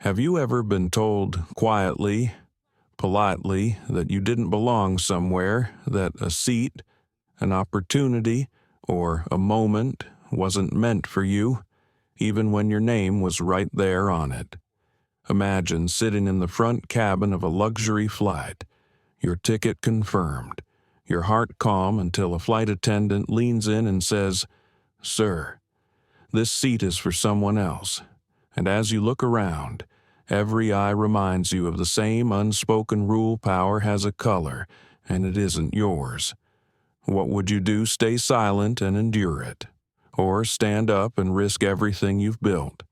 Have you ever been told quietly, politely, that you didn't belong somewhere, that a seat, an opportunity, or a moment wasn't meant for you, even when your name was right there on it? Imagine sitting in the front cabin of a luxury flight, your ticket confirmed, your heart calm until a flight attendant leans in and says, "Sir, this seat is for someone else." And as you look around, every eye reminds you of the same unspoken rule: power has a color, and it isn't yours. What would you do? Stay silent and endure it? Or stand up and risk everything you've built?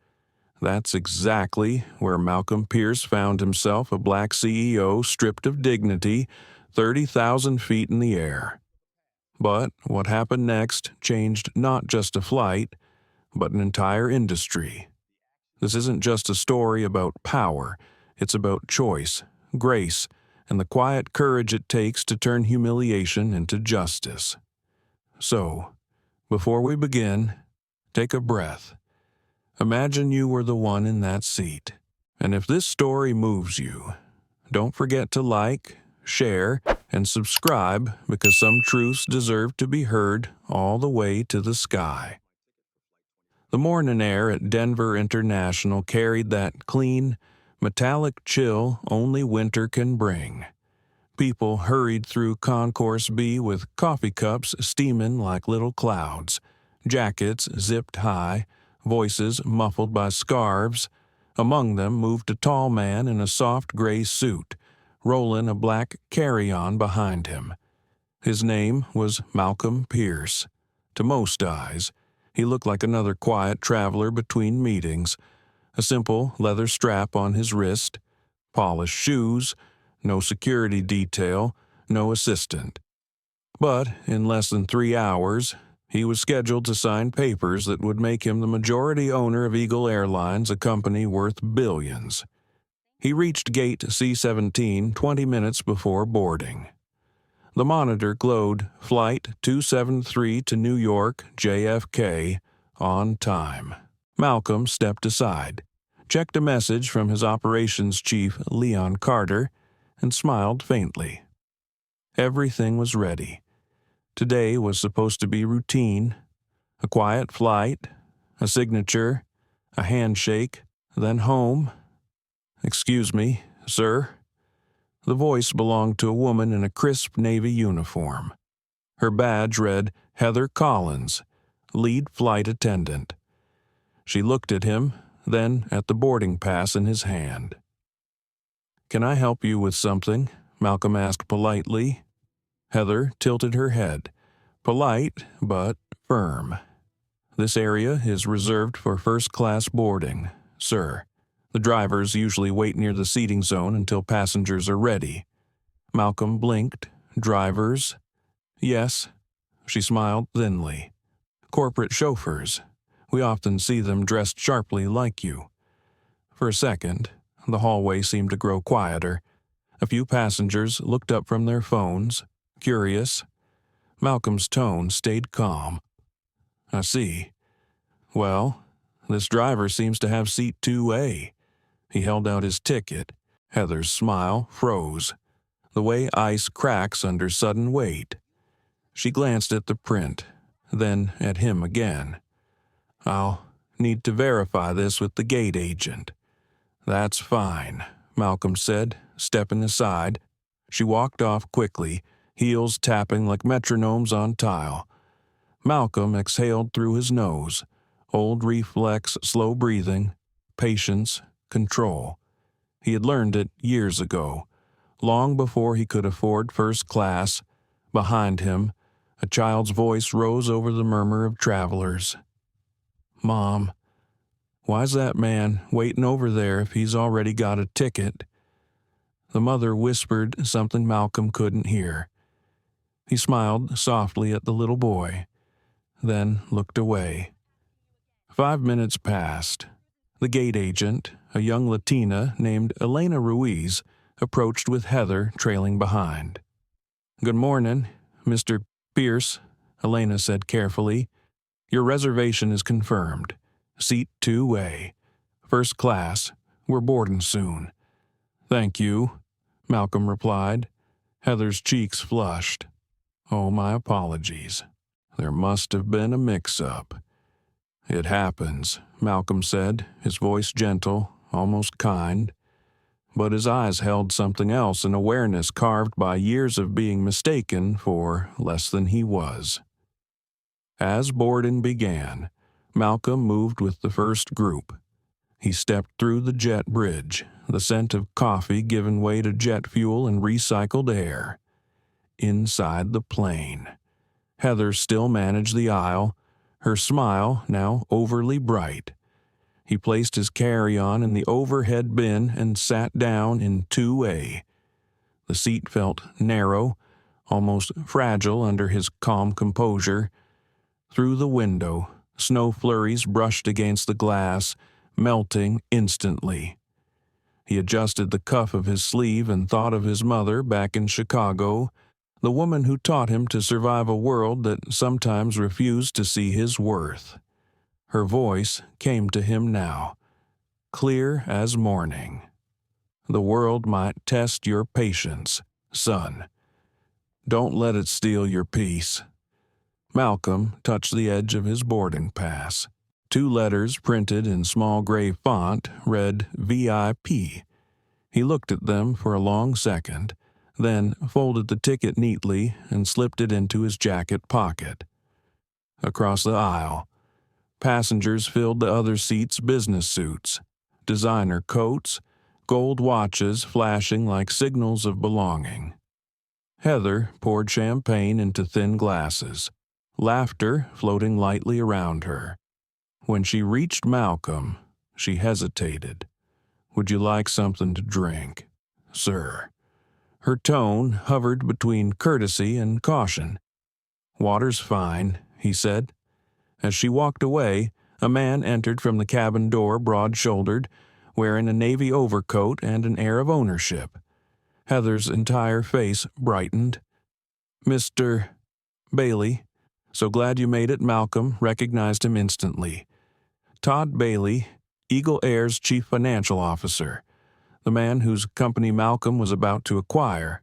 That's exactly where Malcolm Pierce found himself, a black CEO stripped of dignity, 30,000 feet in the air. But what happened next changed not just a flight, but an entire industry. This isn't just a story about power, it's about choice, grace, and the quiet courage it takes to turn humiliation into justice. So, before we begin, take a breath. Imagine you were the one in that seat. And if this story moves you, don't forget to like, share, and subscribe, because some truths deserve to be heard all the way to the sky. The morning air at Denver International carried that clean, metallic chill only winter can bring. People hurried through Concourse B with coffee cups steaming like little clouds, jackets zipped high, voices muffled by scarves. Among them moved a tall man in a soft gray suit, rolling a black carry-on behind him. His name was Malcolm Pierce. To most eyes, he looked like another quiet traveler between meetings, a simple leather strap on his wrist, polished shoes, no security detail, no assistant. But in less than 3 hours, he was scheduled to sign papers that would make him the majority owner of Eagle Airlines, a company worth billions. He reached gate C-17 20 minutes before boarding. The monitor glowed Flight 273 to New York, JFK, on time. Malcolm stepped aside, checked a message from his operations chief, Leon Carter, and smiled faintly. Everything was ready. Today was supposed to be routine: a quiet flight, a signature, a handshake, then home. "Excuse me, sir." The voice belonged to a woman in a crisp navy uniform. Her badge read Heather Collins, lead flight attendant. She looked at him, then at the boarding pass in his hand. "Can I help you with something?" Malcolm asked politely. Heather tilted her head, polite but firm. "This area is reserved for first-class boarding, sir. The drivers usually wait near the seating zone until passengers are ready." Malcolm blinked. "Drivers?" "Yes." She smiled thinly. "Corporate chauffeurs. We often see them dressed sharply like you." For a second, the hallway seemed to grow quieter. A few passengers looked up from their phones, curious. Malcolm's tone stayed calm. "I see. Well, this driver seems to have seat 2A. He held out his ticket. Heather's smile froze, the way ice cracks under sudden weight. She glanced at the print, then at him again. "I'll need to verify this with the gate agent." "That's fine," Malcolm said, stepping aside. She walked off quickly, heels tapping like metronomes on tile. Malcolm exhaled through his nose, old reflex, slow breathing, patience, control. He had learned it years ago, long before he could afford first class. Behind him, a child's voice rose over the murmur of travelers. "Mom, why's that man waiting over there if he's already got a ticket?" The mother whispered something Malcolm couldn't hear. He smiled softly at the little boy, then looked away. 5 minutes passed. The gate agent, a young Latina named Elena Ruiz, approached with Heather trailing behind. "Good morning, Mr. Pierce," Elena said carefully. "Your reservation is confirmed. Seat 2A. First class, We're boarding soon." "Thank you," Malcolm replied. Heather's cheeks flushed. "Oh, my apologies. There must have been a mix-up." "It happens," Malcolm said, his voice gentle, almost kind. But his eyes held something else, an awareness carved by years of being mistaken for less than he was. As boarding began, Malcolm moved with the first group. He stepped through the jet bridge, the scent of coffee giving way to jet fuel and recycled air. Inside the plane, Heather still managed the aisle, her smile now overly bright. He placed his carry-on in the overhead bin and sat down in 2A. The seat felt narrow, almost fragile under his calm composure. Through the window, snow flurries brushed against the glass, melting instantly. He adjusted the cuff of his sleeve and thought of his mother back in Chicago, the woman who taught him to survive a world that sometimes refused to see his worth. Her voice came to him now, clear as morning. "The world might test your patience, son. Don't let it steal your peace." Malcolm touched the edge of his boarding pass. 2 letters printed in small gray font read VIP. He looked at them for a long second, then folded the ticket neatly and slipped it into his jacket pocket. Across the aisle, passengers filled the other seats' business suits, designer coats, gold watches flashing like signals of belonging. Heather poured champagne into thin glasses, laughter floating lightly around her. When she reached Malcolm, she hesitated. "Would you like something to drink, sir?" Her tone hovered between courtesy and caution. "Water's fine," he said. As she walked away, a man entered from the cabin door broad-shouldered, wearing a navy overcoat and an air of ownership. Heather's entire face brightened. "Mr. Bailey." "So glad you made it," Malcolm recognized him instantly. Todd Bailey, Eagle Air's chief financial officer, the man whose company Malcolm was about to acquire.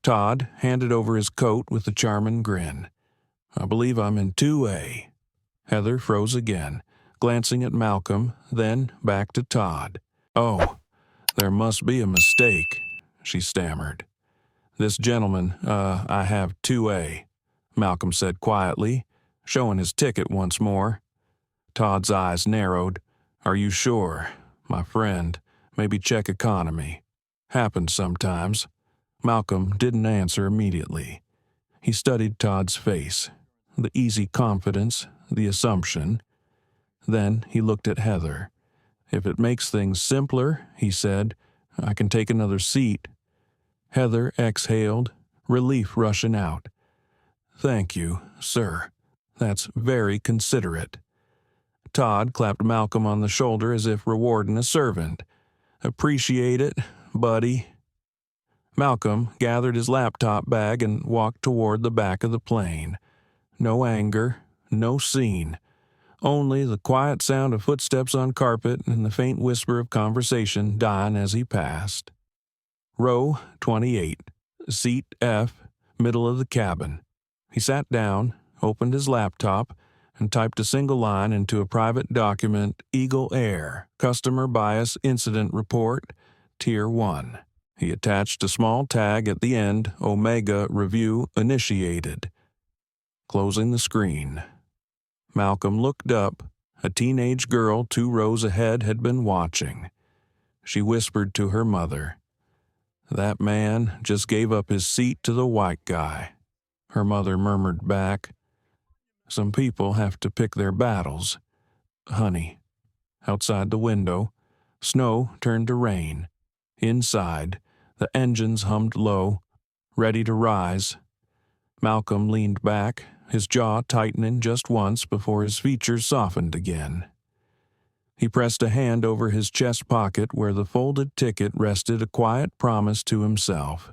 Todd handed over his coat with a charming grin. "I believe I'm in 2A." Heather froze again, glancing at Malcolm, then back to Todd. "Oh, there must be a mistake," she stammered. "This gentleman, I have 2A," Malcolm said quietly, showing his ticket once more. Todd's eyes narrowed. "Are you sure, my friend? Maybe check economy." "Happens sometimes." Malcolm didn't answer immediately. He studied Todd's face, the easy confidence, the assumption. Then he looked at Heather. "If it makes things simpler," he said, "I can take another seat." Heather exhaled, relief rushing out. "Thank you, sir. That's very considerate." Todd clapped Malcolm on the shoulder as if rewarding a servant. "Appreciate it, buddy." Malcolm gathered his laptop bag and walked toward the back of the plane. No anger, no scene. Only the quiet sound of footsteps on carpet and the faint whisper of conversation dying as he passed. Row 28, seat F, middle of the cabin. He sat down, opened his laptop, and typed a single line into a private document, Eagle Air, Customer Bias Incident Report, Tier 1. He attached a small tag at the end, Omega Review Initiated. Closing the screen, Malcolm looked up. A teenage girl 2 rows ahead had been watching. She whispered to her mother, "That man just gave up his seat to the white guy." Her mother murmured back, "Some people have to pick their battles." "Honey." Outside the window, snow turned to rain. Inside, the engines hummed low, ready to rise. Malcolm leaned back, his jaw tightening just once before his features softened again. He pressed a hand over his chest pocket where the folded ticket rested, a quiet promise to himself.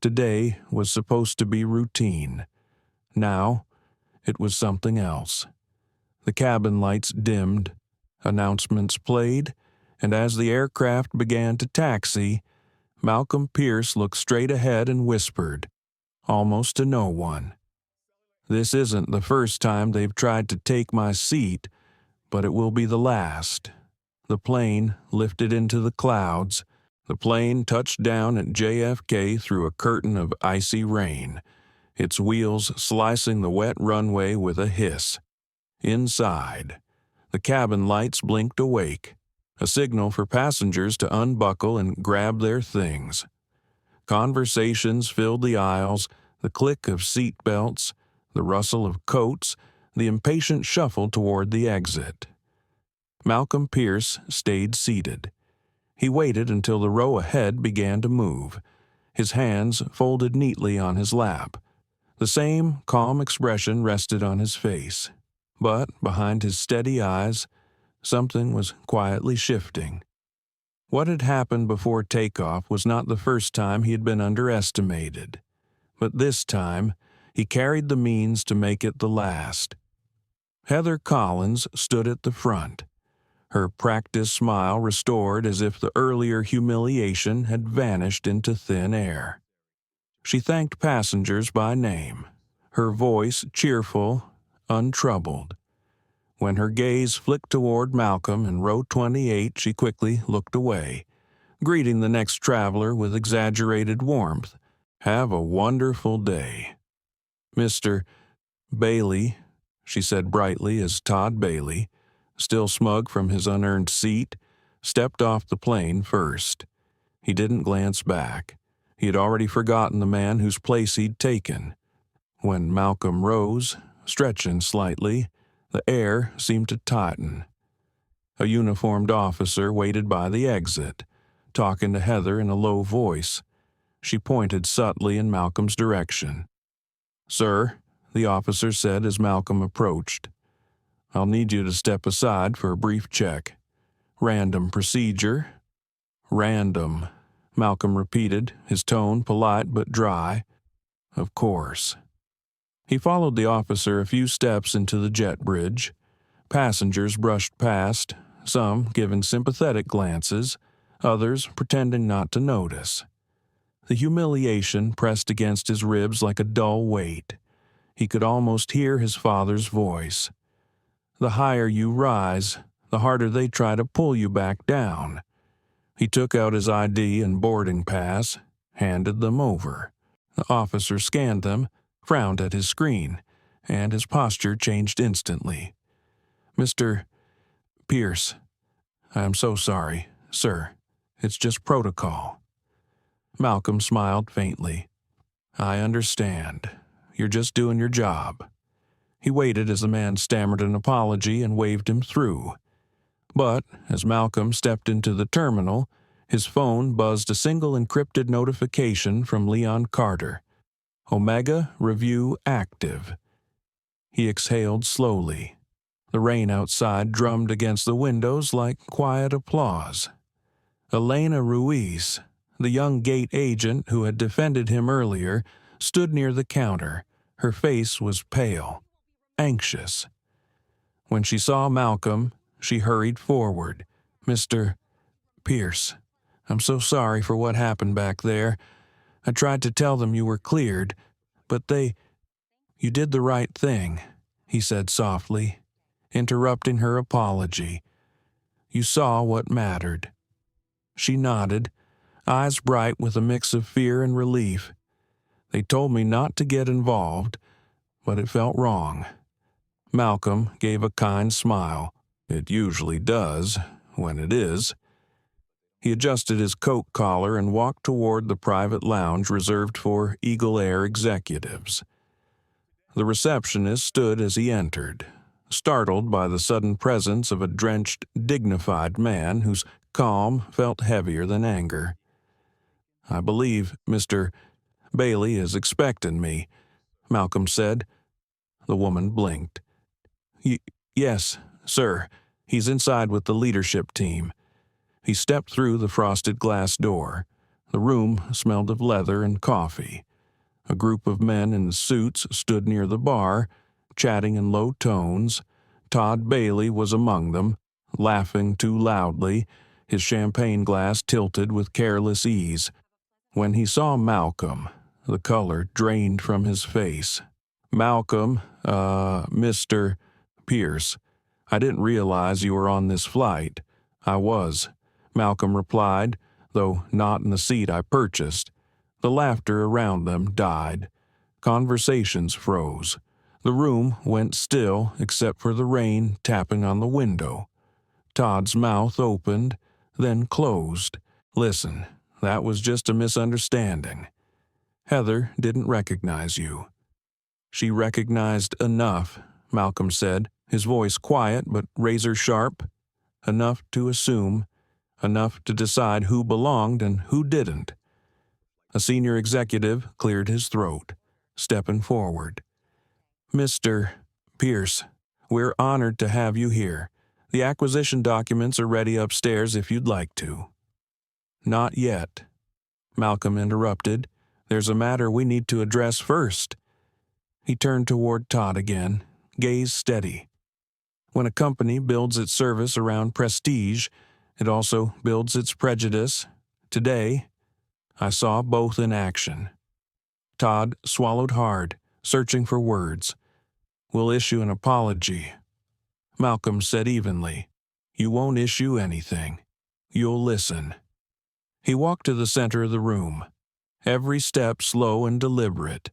Today was supposed to be routine. Now, it was something else. The cabin lights dimmed, announcements played, and as the aircraft began to taxi, Malcolm Pierce looked straight ahead and whispered, almost to no one, "This isn't the first time they've tried to take my seat, but it will be the last." The plane lifted into the clouds. The plane touched down at JFK through a curtain of icy rain, its wheels slicing the wet runway with a hiss. Inside, the cabin lights blinked awake, a signal for passengers to unbuckle and grab their things. Conversations filled the aisles, the click of seat belts, the rustle of coats, the impatient shuffle toward the exit. Malcolm Pierce stayed seated. He waited until the row ahead began to move, his hands folded neatly on his lap. The same calm expression rested on his face, but behind his steady eyes, something was quietly shifting. What had happened before takeoff was not the first time he had been underestimated, but this time he carried the means to make it the last. Heather Collins stood at the front, her practiced smile restored as if the earlier humiliation had vanished into thin air. She thanked passengers by name, her voice cheerful, untroubled. When her gaze flicked toward Malcolm in row 28, she quickly looked away, greeting the next traveler with exaggerated warmth. "Have a wonderful day." "Mr. Bailey," she said brightly as Todd Bailey, still smug from his unearned seat, stepped off the plane first. He didn't glance back. He had already forgotten the man whose place he'd taken. When Malcolm rose, stretching slightly, the air seemed to tighten. A uniformed officer waited by the exit, talking to Heather in a low voice. She pointed subtly in Malcolm's direction. "Sir," the officer said as Malcolm approached, "I'll need you to step aside for a brief check. Random procedure." "Random," Malcolm repeated, his tone polite but dry. "Of course." He followed the officer a few steps into the jet bridge. Passengers brushed past, some giving sympathetic glances, others pretending not to notice. The humiliation pressed against his ribs like a dull weight. He could almost hear his father's voice. "The higher you rise, the harder they try to pull you back down." He took out his ID and boarding pass, handed them over. The officer scanned them, frowned at his screen, and his posture changed instantly. "Mr. Pierce, I am so sorry, sir. It's just protocol." Malcolm smiled faintly. "I understand. You're just doing your job." He waited as the man stammered an apology and waved him through. But as Malcolm stepped into the terminal, his phone buzzed a single encrypted notification from Leon Carter. "Omega Review active." He exhaled slowly. The rain outside drummed against the windows like quiet applause. Elena Ruiz, the young gate agent who had defended him earlier, stood near the counter. Her face was pale, anxious. When she saw Malcolm, she hurried forward. "Mr. Pierce, I'm so sorry for what happened back there. I tried to tell them you were cleared, but you did the right thing," he said softly, interrupting her apology. "You saw what mattered." She nodded, eyes bright with a mix of fear and relief. "They told me not to get involved, but it felt wrong." Malcolm gave a kind smile. "It usually does, when it is." He adjusted his coat collar and walked toward the private lounge reserved for Eagle Air executives. The receptionist stood as he entered, startled by the sudden presence of a drenched, dignified man whose calm felt heavier than anger. "I believe Mr. Bailey is expecting me," Malcolm said. The woman blinked. Yes, sir. He's inside with the leadership team." He stepped through the frosted glass door. The room smelled of leather and coffee. A group of men in suits stood near the bar, chatting in low tones. Todd Bailey was among them, laughing too loudly, his champagne glass tilted with careless ease. When he saw Malcolm, the color drained from his face. "Malcolm, Mr. Pierce, I didn't realize you were on this flight." "I was," Malcolm replied, though not in the seat I purchased. The laughter around them died. Conversations froze. The room went still except for the rain tapping on the window. Todd's mouth opened, then closed. "Listen, that was just a misunderstanding. Heather didn't recognize you." "She recognized enough," Malcolm said, his voice quiet but razor-sharp. "Enough to assume, enough to decide who belonged and who didn't." A senior executive cleared his throat, stepping forward. "Mr. Pierce, we're honored to have you here. The acquisition documents are ready upstairs if you'd like to." "Not yet," Malcolm interrupted. "There's a matter we need to address first." He turned toward Todd again, gaze steady. When a company builds its service around prestige, it also builds its prejudice. Today, I saw both in action. Todd swallowed hard, searching for words. "We'll issue an apology," Malcolm said evenly. "You won't issue anything. You'll listen." He walked to the center of the room, every step slow and deliberate.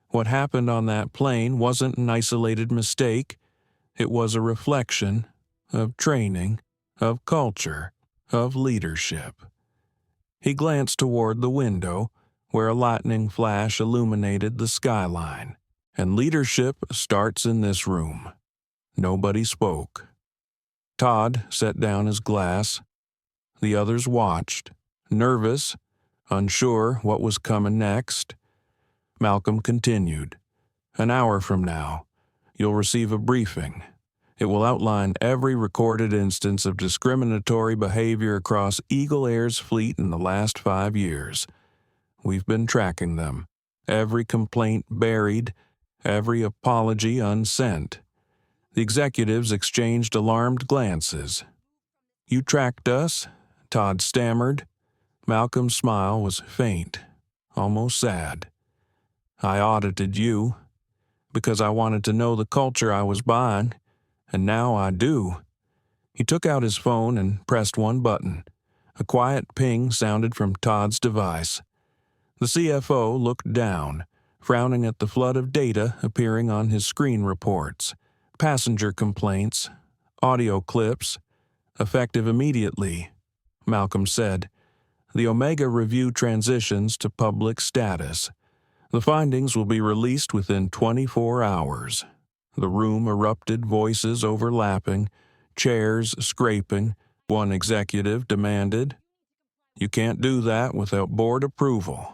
What happened on that plane wasn't an isolated mistake. It was a reflection of training, of culture, of leadership. He glanced toward the window, where a lightning flash illuminated the skyline. "And leadership starts in this room." Nobody spoke. Todd set down his glass. The others watched, nervous, unsure what was coming next. Malcolm continued. "An hour from now, you'll receive a briefing. It will outline every recorded instance of discriminatory behavior across Eagle Air's fleet in the last 5 years. We've been tracking them. Every complaint buried, every apology unsent." The executives exchanged alarmed glances. "You tracked us?" Todd stammered. Malcolm's smile was faint, almost sad. "I audited you, because I wanted to know the culture I was buying, and now I do." He took out his phone and pressed one button. A quiet ping sounded from Todd's device. The CFO looked down, frowning at the flood of data appearing on his screen reports. Passenger complaints, audio clips, effective immediately, Malcolm said. The Omega review transitions to public status. The findings will be released within 24 hours. The room erupted, voices overlapping, chairs scraping. One executive demanded, "You can't do that without board approval."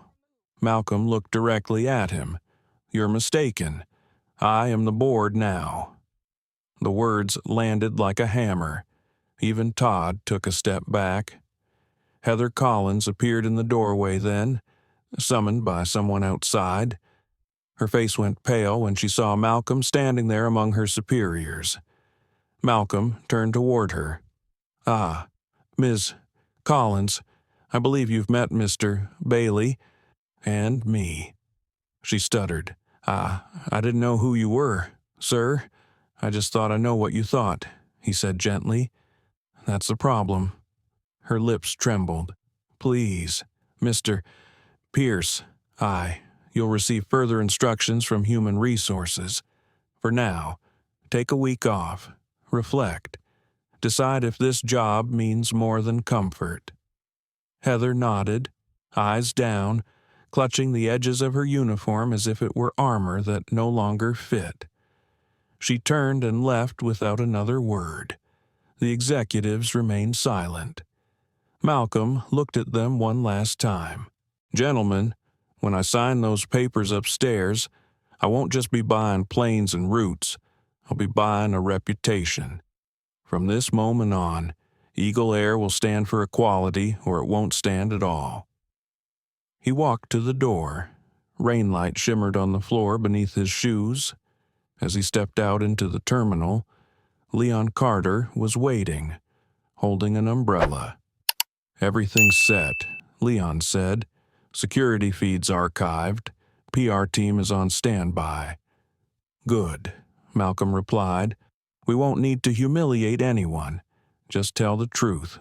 Malcolm looked directly at him. "You're mistaken. I am the board now." The words landed like a hammer. Even Todd took a step back. Heather Collins appeared in the doorway then, summoned by someone outside. Her face went pale when she saw Malcolm standing there among her superiors. Malcolm turned toward her. "Ah, Ms. Collins, I believe you've met Mr. Bailey and me." She stuttered. I didn't know who you were, sir. I just thought I know what you thought," he said gently. "That's the problem." Her lips trembled. "Please, Mr. Pierce, you'll receive further instructions from Human Resources. For now, take a week off. Reflect. Decide if this job means more than comfort." Heather nodded, eyes down, clutching the edges of her uniform as if it were armor that no longer fit. She turned and left without another word. The executives remained silent. Malcolm looked at them one last time. "Gentlemen, when I sign those papers upstairs, I won't just be buying planes and routes. I'll be buying a reputation. From this moment on, Eagle Air will stand for equality or it won't stand at all." He walked to the door. Rainlight shimmered on the floor beneath his shoes. As he stepped out into the terminal, Leon Carter was waiting, holding an umbrella. Everything's set, Leon said. Security feeds archived. PR team is on standby. Good, Malcolm replied. We won't need to humiliate anyone. Just tell the truth.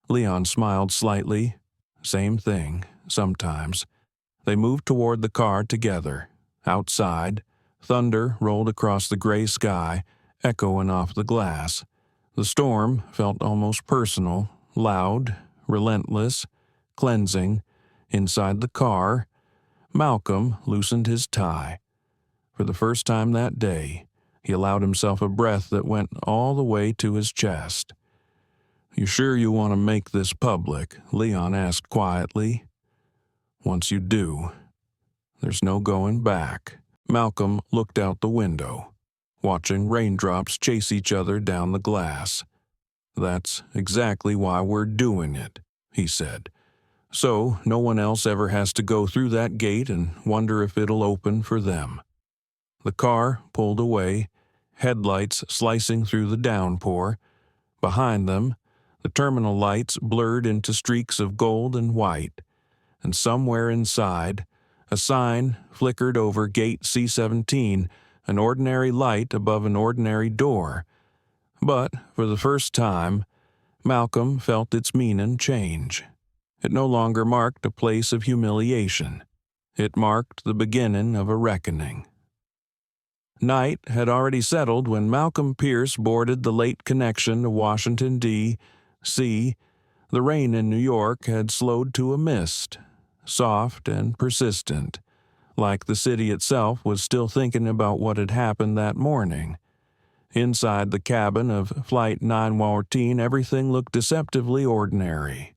Leon smiled slightly. Same thing, sometimes. They moved toward the car together. Outside, thunder rolled across the gray sky, echoing off the glass. The storm felt almost personal, loud, relentless, cleansing. Inside the car, Malcolm loosened his tie. For the first time that day, he allowed himself a breath that went all the way to his chest. You sure you want to make this public? Leon asked quietly. Once you do, there's no going back. Malcolm looked out the window, watching raindrops chase each other down the glass. That's exactly why we're doing it, he said. So no one else ever has to go through that gate and wonder if it'll open for them. The car pulled away, headlights slicing through the downpour. Behind them, the terminal lights blurred into streaks of gold and white, and somewhere inside, a sign flickered over gate C-17, an ordinary light above an ordinary door. But, for the first time, Malcolm felt its meaning change. It no longer marked a place of humiliation. It marked the beginning of a reckoning. Night had already settled when Malcolm Pierce boarded the late connection to Washington, D.C. The rain in New York had slowed to a mist, soft and persistent, like the city itself was still thinking about what had happened that morning. Inside the cabin of Flight 914, everything looked deceptively ordinary.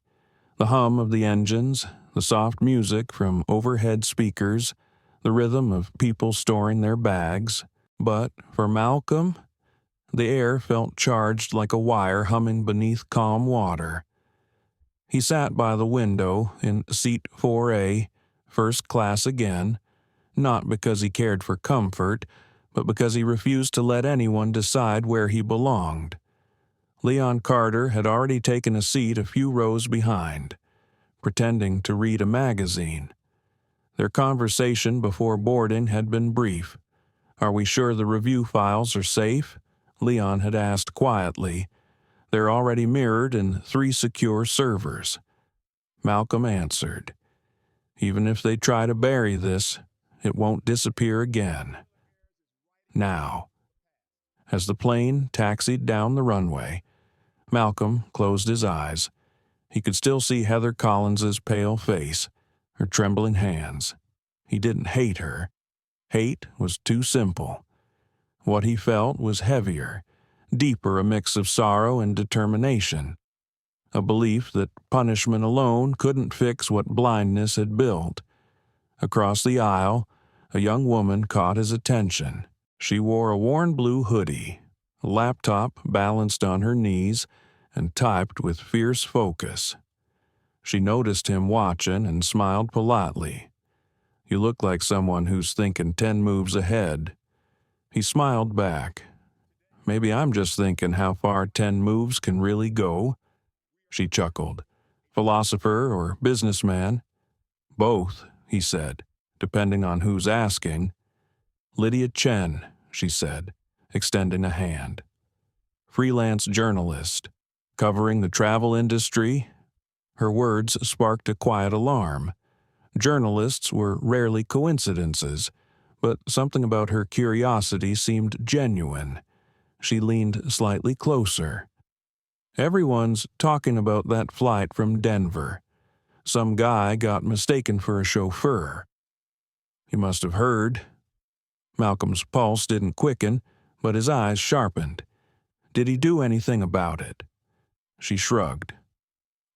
The hum of the engines, the soft music from overhead speakers, the rhythm of people storing their bags. But for Malcolm, the air felt charged like a wire humming beneath calm water. He sat by the window in seat 4A, first class again, not because he cared for comfort, but because he refused to let anyone decide where he belonged. Leon Carter had already taken a seat a few rows behind, pretending to read a magazine. Their conversation before boarding had been brief. Are we sure the review files are safe? Leon had asked quietly. They're already mirrored in 3 secure servers. Malcolm answered. Even if they try to bury this, it won't disappear again. Now. As the plane taxied down the runway, Malcolm closed his eyes. He could still see Heather Collins's pale face, her trembling hands. He didn't hate her. Hate was too simple. What he felt was heavier, deeper, a mix of sorrow and determination. A belief that punishment alone couldn't fix what blindness had built. Across the aisle, a young woman caught his attention. She wore a worn blue hoodie, a laptop balanced on her knees, and typed with fierce focus. She noticed him watching and smiled politely. You look like someone who's thinking 10 moves ahead. He smiled back. Maybe I'm just thinking how far 10 moves can really go. She chuckled. Philosopher or businessman? Both, he said, depending on who's asking. Lydia Chen, she said, extending a hand. Freelance journalist, covering the travel industry. Her words sparked a quiet alarm. Journalists were rarely coincidences, but something about her curiosity seemed genuine. She leaned slightly closer. Everyone's talking about that flight from Denver. Some guy got mistaken for a chauffeur. You must have heard. Malcolm's pulse didn't quicken, but his eyes sharpened. Did he do anything about it? She shrugged.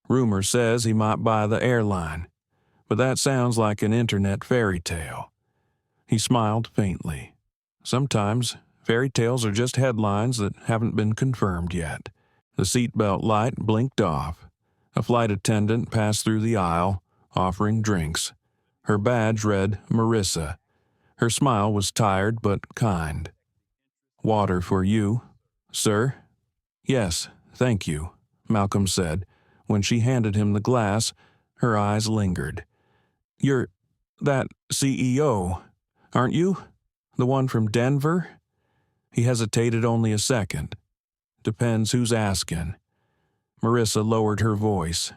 Rumor says he might buy the airline, but that sounds like an internet fairy tale. He smiled faintly. Sometimes fairy tales are just headlines that haven't been confirmed yet. The seatbelt light blinked off. A flight attendant passed through the aisle, offering drinks. Her badge read Marissa. Her smile was tired but kind. Water for you, sir? Yes, thank you, Malcolm said, When she handed him the glass, her eyes lingered. "You're that CEO, aren't you? The one from Denver?" He hesitated only a second. "Depends who's asking." Marissa lowered her voice.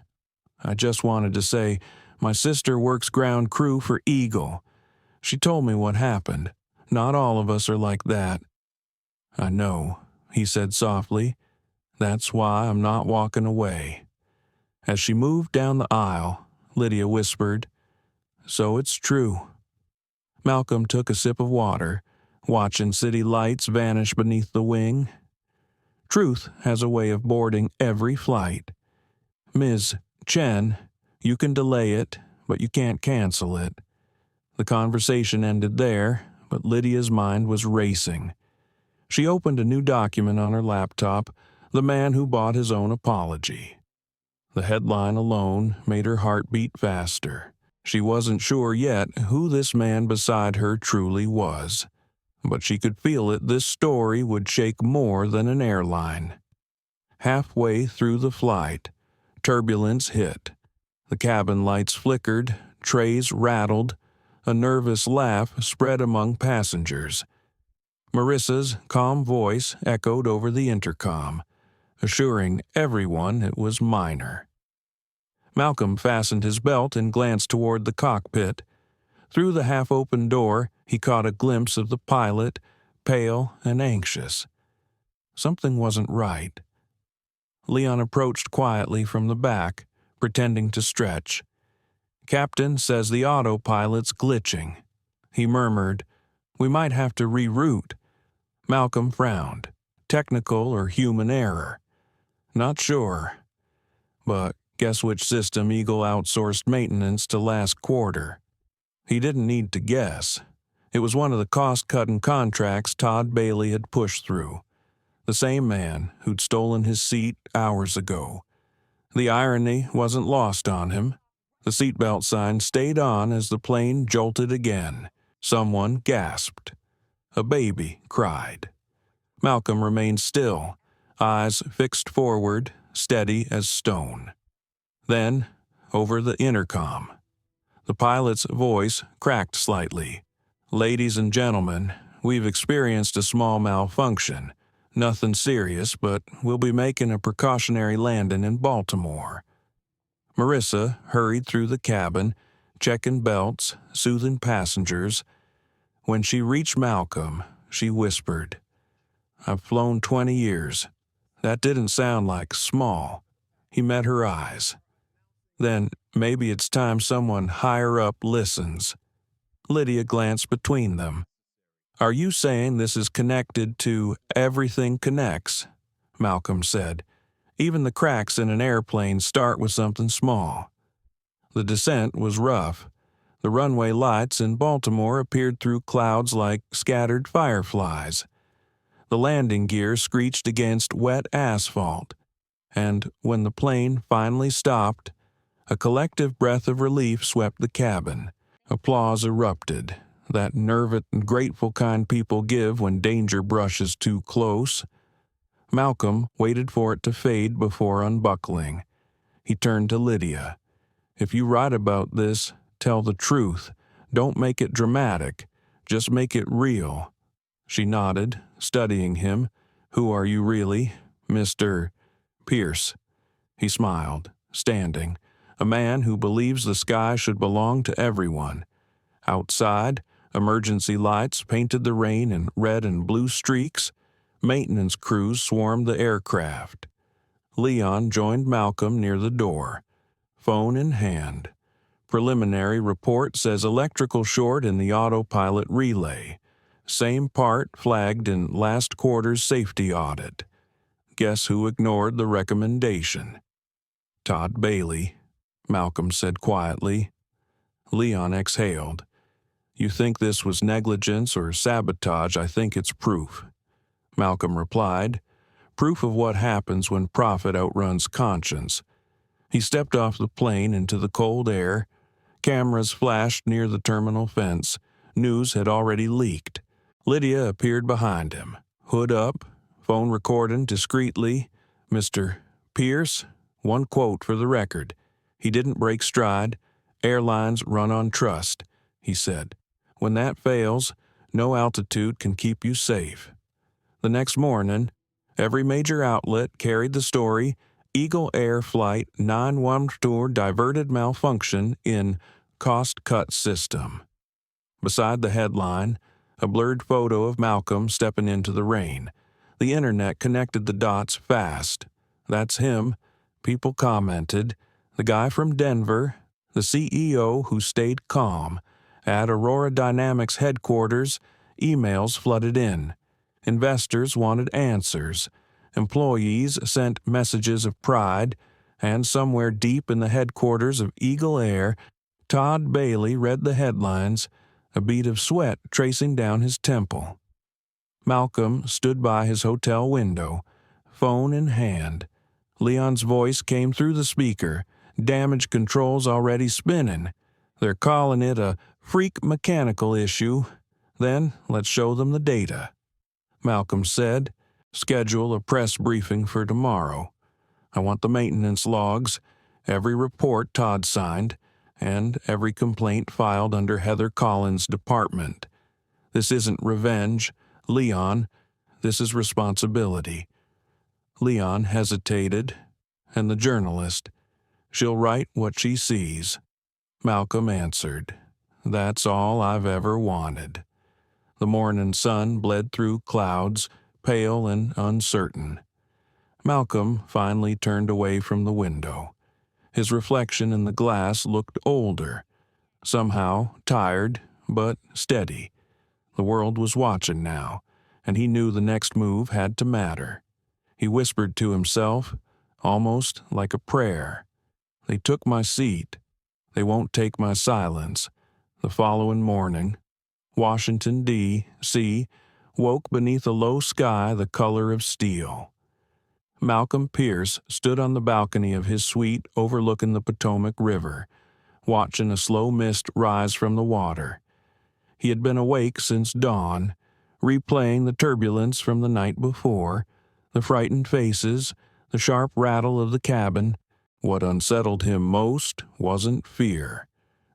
"I just wanted to say, my sister works ground crew for Eagle. She told me what happened. Not all of us are like that." "I know," he said softly. "That's why I'm not walking away." As she moved down the aisle, Lydia whispered, "So it's true." Malcolm took a sip of water, watching city lights vanish beneath the wing. Truth has a way of boarding every flight. "Ms. Chen, you can delay it, but you can't cancel it." The conversation ended there, but Lydia's mind was racing. She opened a new document on her laptop, "The Man Who Bought His Own Apology." The headline alone made her heart beat faster. She wasn't sure yet who this man beside her truly was, but she could feel it. This story would shake more than an airline. Halfway through the flight, turbulence hit. The cabin lights flickered, trays rattled, a nervous laugh spread among passengers. Marissa's calm voice echoed over the intercom, assuring everyone it was minor. Malcolm fastened his belt and glanced toward the cockpit. Through the half-open door, he caught a glimpse of the pilot, pale and anxious. Something wasn't right. Leon approached quietly from the back, pretending to stretch. "Captain says the autopilot's glitching." He murmured, "We might have to reroute." Malcolm frowned. "Technical or human error?" "Not sure. But guess which system Eagle outsourced maintenance to last quarter?" He didn't need to guess. It was one of the cost-cutting contracts Todd Bailey had pushed through. The same man who'd stolen his seat hours ago. The irony wasn't lost on him. The seatbelt sign stayed on as the plane jolted again. Someone gasped. A baby cried. Malcolm remained still, eyes fixed forward, steady as stone. Then, over the intercom, the pilot's voice cracked slightly. "Ladies and gentlemen, we've experienced a small malfunction. Nothing serious, but we'll be making a precautionary landing in Baltimore." Marissa hurried through the cabin, checking belts, soothing passengers. When she reached Malcolm, she whispered, "I've flown 20 years. That didn't sound like small." He met her eyes. "Then maybe it's time someone higher up listens." Lydia glanced between them. "Are you saying this is connected to everything connects?" Malcolm said. "Even the cracks in an airplane start with something small." The descent was rough. The runway lights in Baltimore appeared through clouds like scattered fireflies. The landing gear screeched against wet asphalt. And when the plane finally stopped, a collective breath of relief swept the cabin. Applause erupted, that nervous and grateful kind people give when danger brushes too close. Malcolm waited for it to fade before unbuckling. He turned to Lydia. "If you write about this, tell the truth. Don't make it dramatic. Just make it real." She nodded, studying him. "Who are you really, Mr. Pierce?" He smiled, standing. "A man who believes the sky should belong to everyone." Outside, emergency lights painted the rain in red and blue streaks. Maintenance crews swarmed the aircraft. Leon joined Malcolm near the door, phone in hand. "Preliminary report says electrical short in the autopilot relay. Same part flagged in last quarter's safety audit." Guess who ignored the recommendation? "Todd Bailey," Malcolm said quietly. Leon exhaled. "You think this was negligence or sabotage? I think it's proof." Malcolm replied, "Proof of what happens when profit outruns conscience." He stepped off the plane into the cold air. Cameras flashed near the terminal fence. News had already leaked. Lydia appeared behind him, hood up, phone recording discreetly. "Mr. Pierce, One quote for the record. He didn't break stride. Airlines run on trust, he said. When that fails, no altitude can keep you safe. The next morning, every major outlet carried the story, Eagle Air Flight 912 diverted malfunction in cost-cut system. Beside the headline, a blurred photo of Malcolm stepping into the rain. The internet connected the dots fast. That's him, people commented. The guy from Denver, the CEO who stayed calm. At Aurora Dynamics headquarters, emails flooded in. Investors wanted answers. Employees sent messages of pride. And somewhere deep in the headquarters of Eagle Air, Todd Bailey read the headlines, a bead of sweat tracing down his temple. Malcolm stood by his hotel window, phone in hand. Leon's voice came through the speaker, damage controls already spinning. They're calling it a freak mechanical issue. Then let's show them the data. Malcolm said, schedule a press briefing for tomorrow. I want the maintenance logs, every report Todd signed, and every complaint filed under Heather Collins' department. This isn't revenge, Leon. This is responsibility. Leon hesitated, and the journalist. She'll write what she sees. Malcolm answered, that's all I've ever wanted. The morning sun bled through clouds, pale and uncertain. Malcolm finally turned away from the window. His reflection in the glass looked older, somehow tired, but steady. The world was watching now, and he knew the next move had to matter. He whispered to himself, almost like a prayer. They took my seat. They won't take my silence. The following morning, Washington, D.C., woke beneath a low sky the color of steel. Malcolm Pierce stood on the balcony of his suite overlooking the Potomac River, watching a slow mist rise from the water. He had been awake since dawn, replaying the turbulence from the night before, the frightened faces, the sharp rattle of the cabin. What unsettled him most wasn't fear.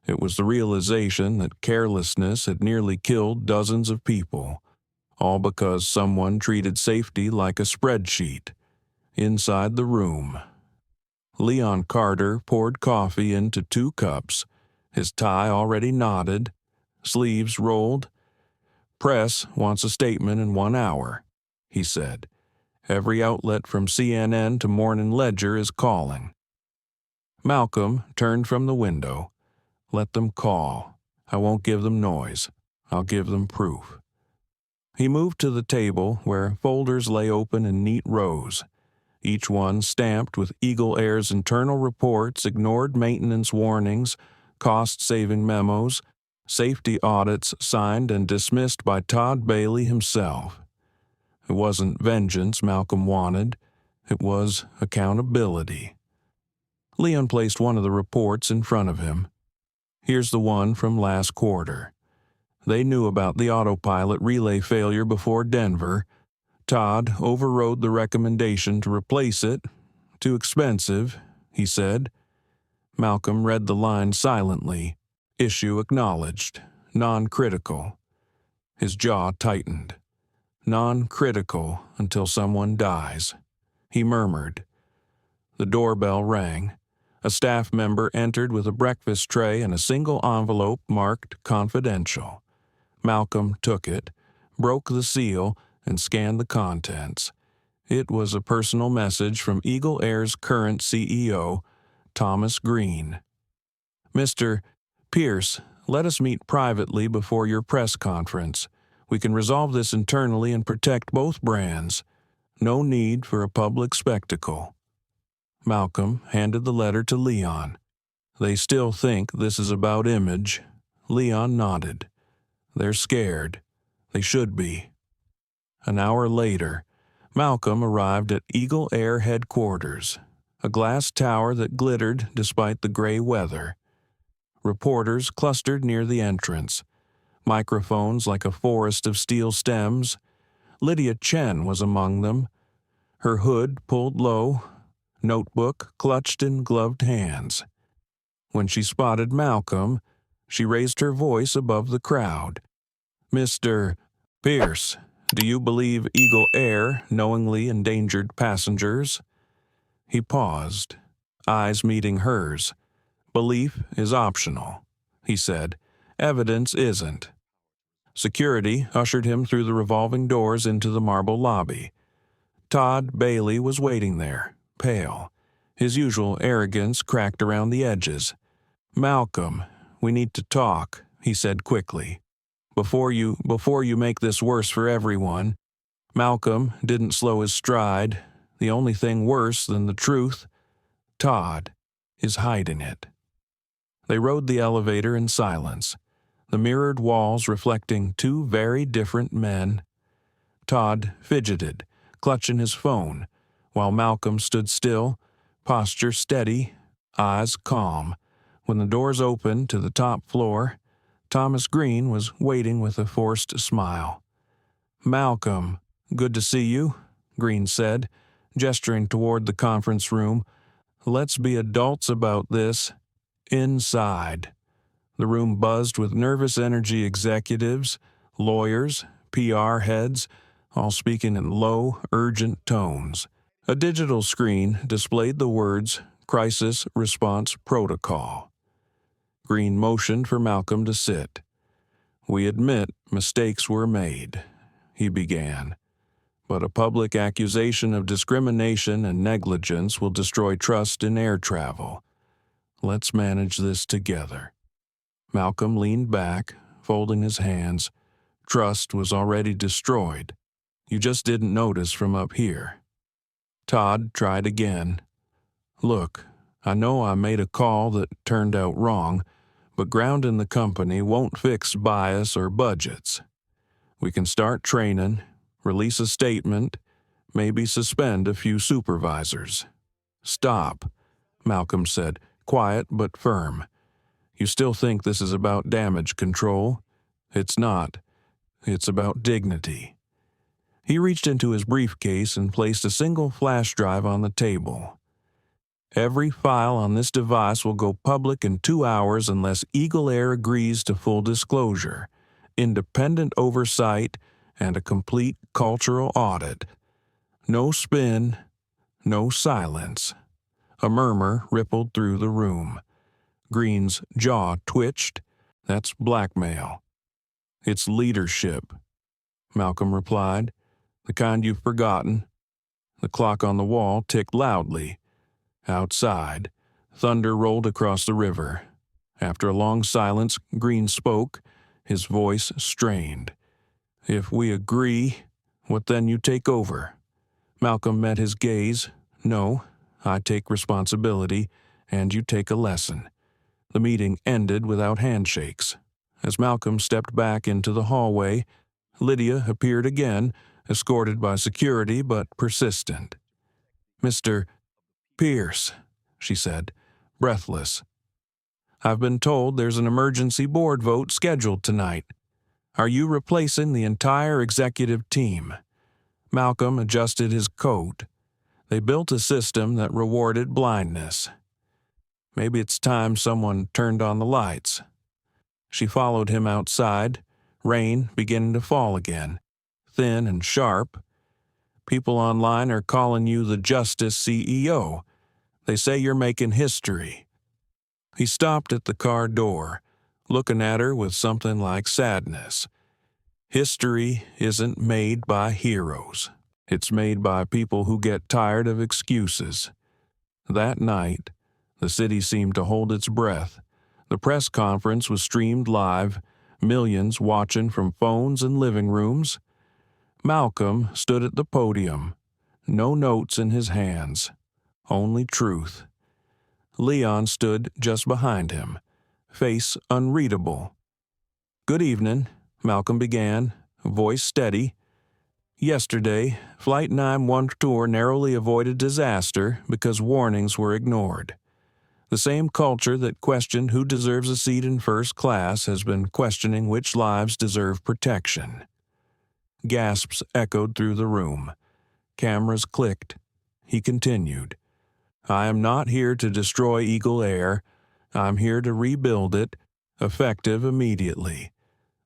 It was the realization that carelessness had nearly killed dozens of people, all because someone treated safety like a spreadsheet. Inside the room, Leon Carter poured coffee into 2 cups, his tie already knotted, sleeves rolled. Press wants a statement in 1 hour, he said. Every outlet from CNN to Morning Ledger is calling. Malcolm turned from the window. Let them call. I won't give them noise. I'll give them proof. He moved to the table where folders lay open in neat rows, each one stamped with Eagle Air's internal reports, ignored maintenance warnings, cost-saving memos, safety audits signed and dismissed by Todd Bailey himself. It wasn't vengeance Malcolm wanted. It was accountability. Leon placed one of the reports in front of him. Here's the one from last quarter. They knew about the autopilot relay failure before Denver. Todd overrode the recommendation to replace it. Too expensive, he said. Malcolm read the line silently. Issue acknowledged. Non-critical. His jaw tightened. Non-critical until someone dies. He murmured. The doorbell rang. A staff member entered with a breakfast tray and a single envelope marked confidential. Malcolm took it, broke the seal, and scanned the contents. It was a personal message from Eagle Air's current CEO, Thomas Green. Mr. Pierce, let us meet privately before your press conference. We can resolve this internally and protect both brands. No need for a public spectacle. Malcolm handed the letter to Leon. They still think this is about image. Leon nodded. They're scared. They should be. An hour later, Malcolm arrived at Eagle Air headquarters, a glass tower that glittered despite the gray weather. Reporters clustered near the entrance, microphones like a forest of steel stems. Lydia Chen was among them, her hood pulled low, notebook clutched in gloved hands. When she spotted Malcolm, she raised her voice above the crowd. "Mr. Pierce, do you believe Eagle Air knowingly endangered passengers?" He paused, eyes meeting hers. "Belief is optional," he said. "Evidence isn't." Security ushered him through the revolving doors into the marble lobby. Todd Bailey was waiting there, pale, his usual arrogance cracked around the edges. "Malcolm, we need to talk," he said quickly. Before you make this worse for everyone." Malcolm didn't slow his stride. "The only thing worse than the truth, Todd, is hiding it." They rode the elevator in silence, the mirrored walls reflecting two very different men. Todd fidgeted, clutching his phone, while Malcolm stood still, posture steady, eyes calm. When the doors opened to the top floor, Thomas Green was waiting with a forced smile. "Malcolm, good to see you," Green said, gesturing toward the conference room. "Let's be adults about this. Inside." The room buzzed with nervous energy executives, lawyers, PR heads, all speaking in low, urgent tones. A digital screen displayed the words "Crisis Response Protocol." Green motioned for Malcolm to sit. "We admit mistakes were made," he began. "But a public accusation of discrimination and negligence will destroy trust in air travel. Let's manage this together." Malcolm leaned back, folding his hands. "Trust was already destroyed. You just didn't notice from up here." Todd tried again. "Look, I know I made a call that turned out wrong, but grounding the company won't fix bias or budgets. We can start training, release a statement, maybe suspend a few supervisors." "Stop," Malcolm said, quiet but firm. "You still think this is about damage control? It's not. It's about dignity." He reached into his briefcase and placed a single flash drive on the table. "Every file on this device will go public in 2 hours unless Eagle Air agrees to full disclosure, independent oversight, and a complete cultural audit. No spin, no silence." A murmur rippled through the room. Green's jaw twitched. "That's blackmail." "It's leadership," Malcolm replied. "The kind you've forgotten." The clock on the wall ticked loudly. Outside, thunder rolled across the river. After a long silence, Green spoke, his voice strained. "If we agree, what then you take over?" Malcolm met his gaze. "No, I take responsibility, and you take a lesson." The meeting ended without handshakes. As Malcolm stepped back into the hallway, Lydia appeared again, escorted by security but persistent. "Mr. Pierce," she said, breathless. "I've been told there's an emergency board vote scheduled tonight. Are you replacing the entire executive team?" Malcolm adjusted his coat. "They built a system that rewarded blindness. Maybe it's time someone turned on the lights." She followed him outside, rain beginning to fall again, thin and sharp. "People online are calling you the Justice CEO. They say you're making history." He stopped at the car door, looking at her with something like sadness. "History isn't made by heroes. It's made by people who get tired of excuses." That night, the city seemed to hold its breath. The press conference was streamed live, millions watching from phones and living rooms. Malcolm stood at the podium, no notes in his hands, only truth. Leon stood just behind him, face unreadable. "Good evening," Malcolm began, voice steady. "Yesterday, Flight 912 narrowly avoided disaster because warnings were ignored. The same culture that questioned who deserves a seat in first class has been questioning which lives deserve protection." Gasps echoed through the room. Cameras clicked. He continued. I am not here to destroy Eagle Air. I'm here to rebuild it, effective immediately.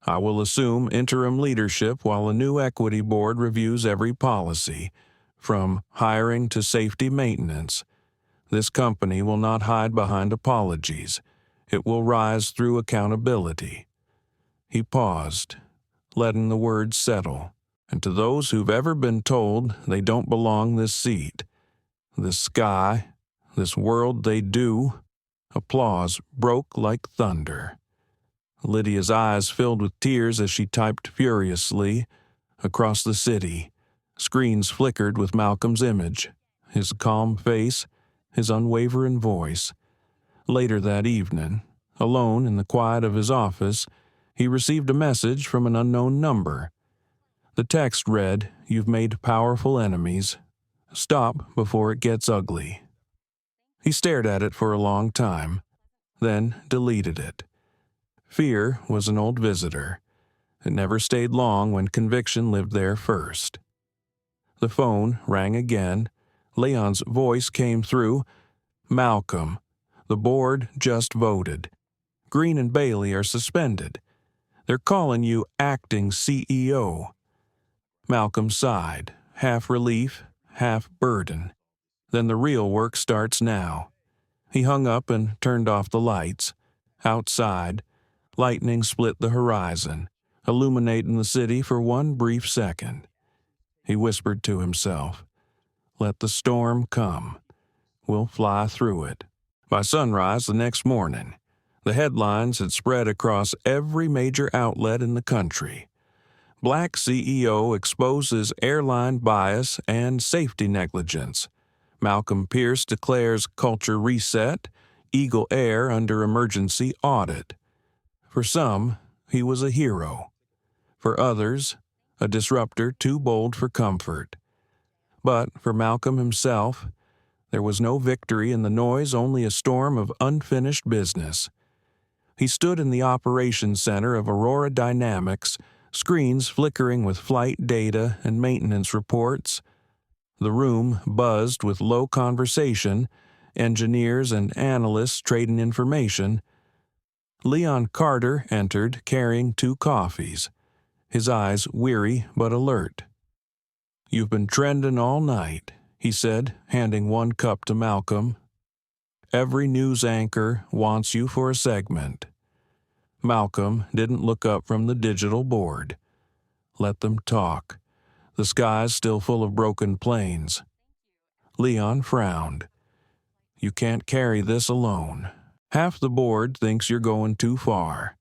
I will assume interim leadership while a new equity board reviews every policy, from hiring to safety maintenance. This company will not hide behind apologies. It will rise through accountability." He paused, letting the words settle. "And to those who've ever been told they don't belong this seat, this sky, this world they do," applause broke like thunder. Lydia's eyes filled with tears as she typed furiously. Across the city, screens flickered with Malcolm's image, his calm face, his unwavering voice. Later that evening, alone in the quiet of his office, he received a message from an unknown number. The text read, "You've made powerful enemies. Stop before it gets ugly." He stared at it for a long time, then deleted it. Fear was an old visitor. It never stayed long when conviction lived there first. The phone rang again. Leon's voice came through. "Malcolm, the board just voted. Green and Bailey are suspended. They're calling you acting CEO." Malcolm sighed, half relief, half burden. "Then the real work starts now." He hung up and turned off the lights. Outside, lightning split the horizon, illuminating the city for one brief second. He whispered to himself, "Let the storm come. We'll fly through it." By sunrise the next morning, the headlines had spread across every major outlet in the country. Black CEO exposes airline bias and safety negligence. Malcolm Pierce declares culture reset. Eagle Air under emergency audit. For some, he was a hero. For others, a disruptor too bold for comfort. But for Malcolm himself, there was no victory in the noise, only a storm of unfinished business. He stood in the operations center of Aurora Dynamics, screens flickering with flight data and maintenance reports. The room buzzed with low conversation, engineers and analysts trading information. Leon Carter entered carrying 2 coffees, his eyes weary but alert. "You've been trending all night," he said, handing one cup to Malcolm. "Every news anchor wants you for a segment." Malcolm didn't look up from the digital board. Let them talk. The sky's still full of broken planes. Leon frowned. "You can't carry this alone. Half the board thinks you're going too far,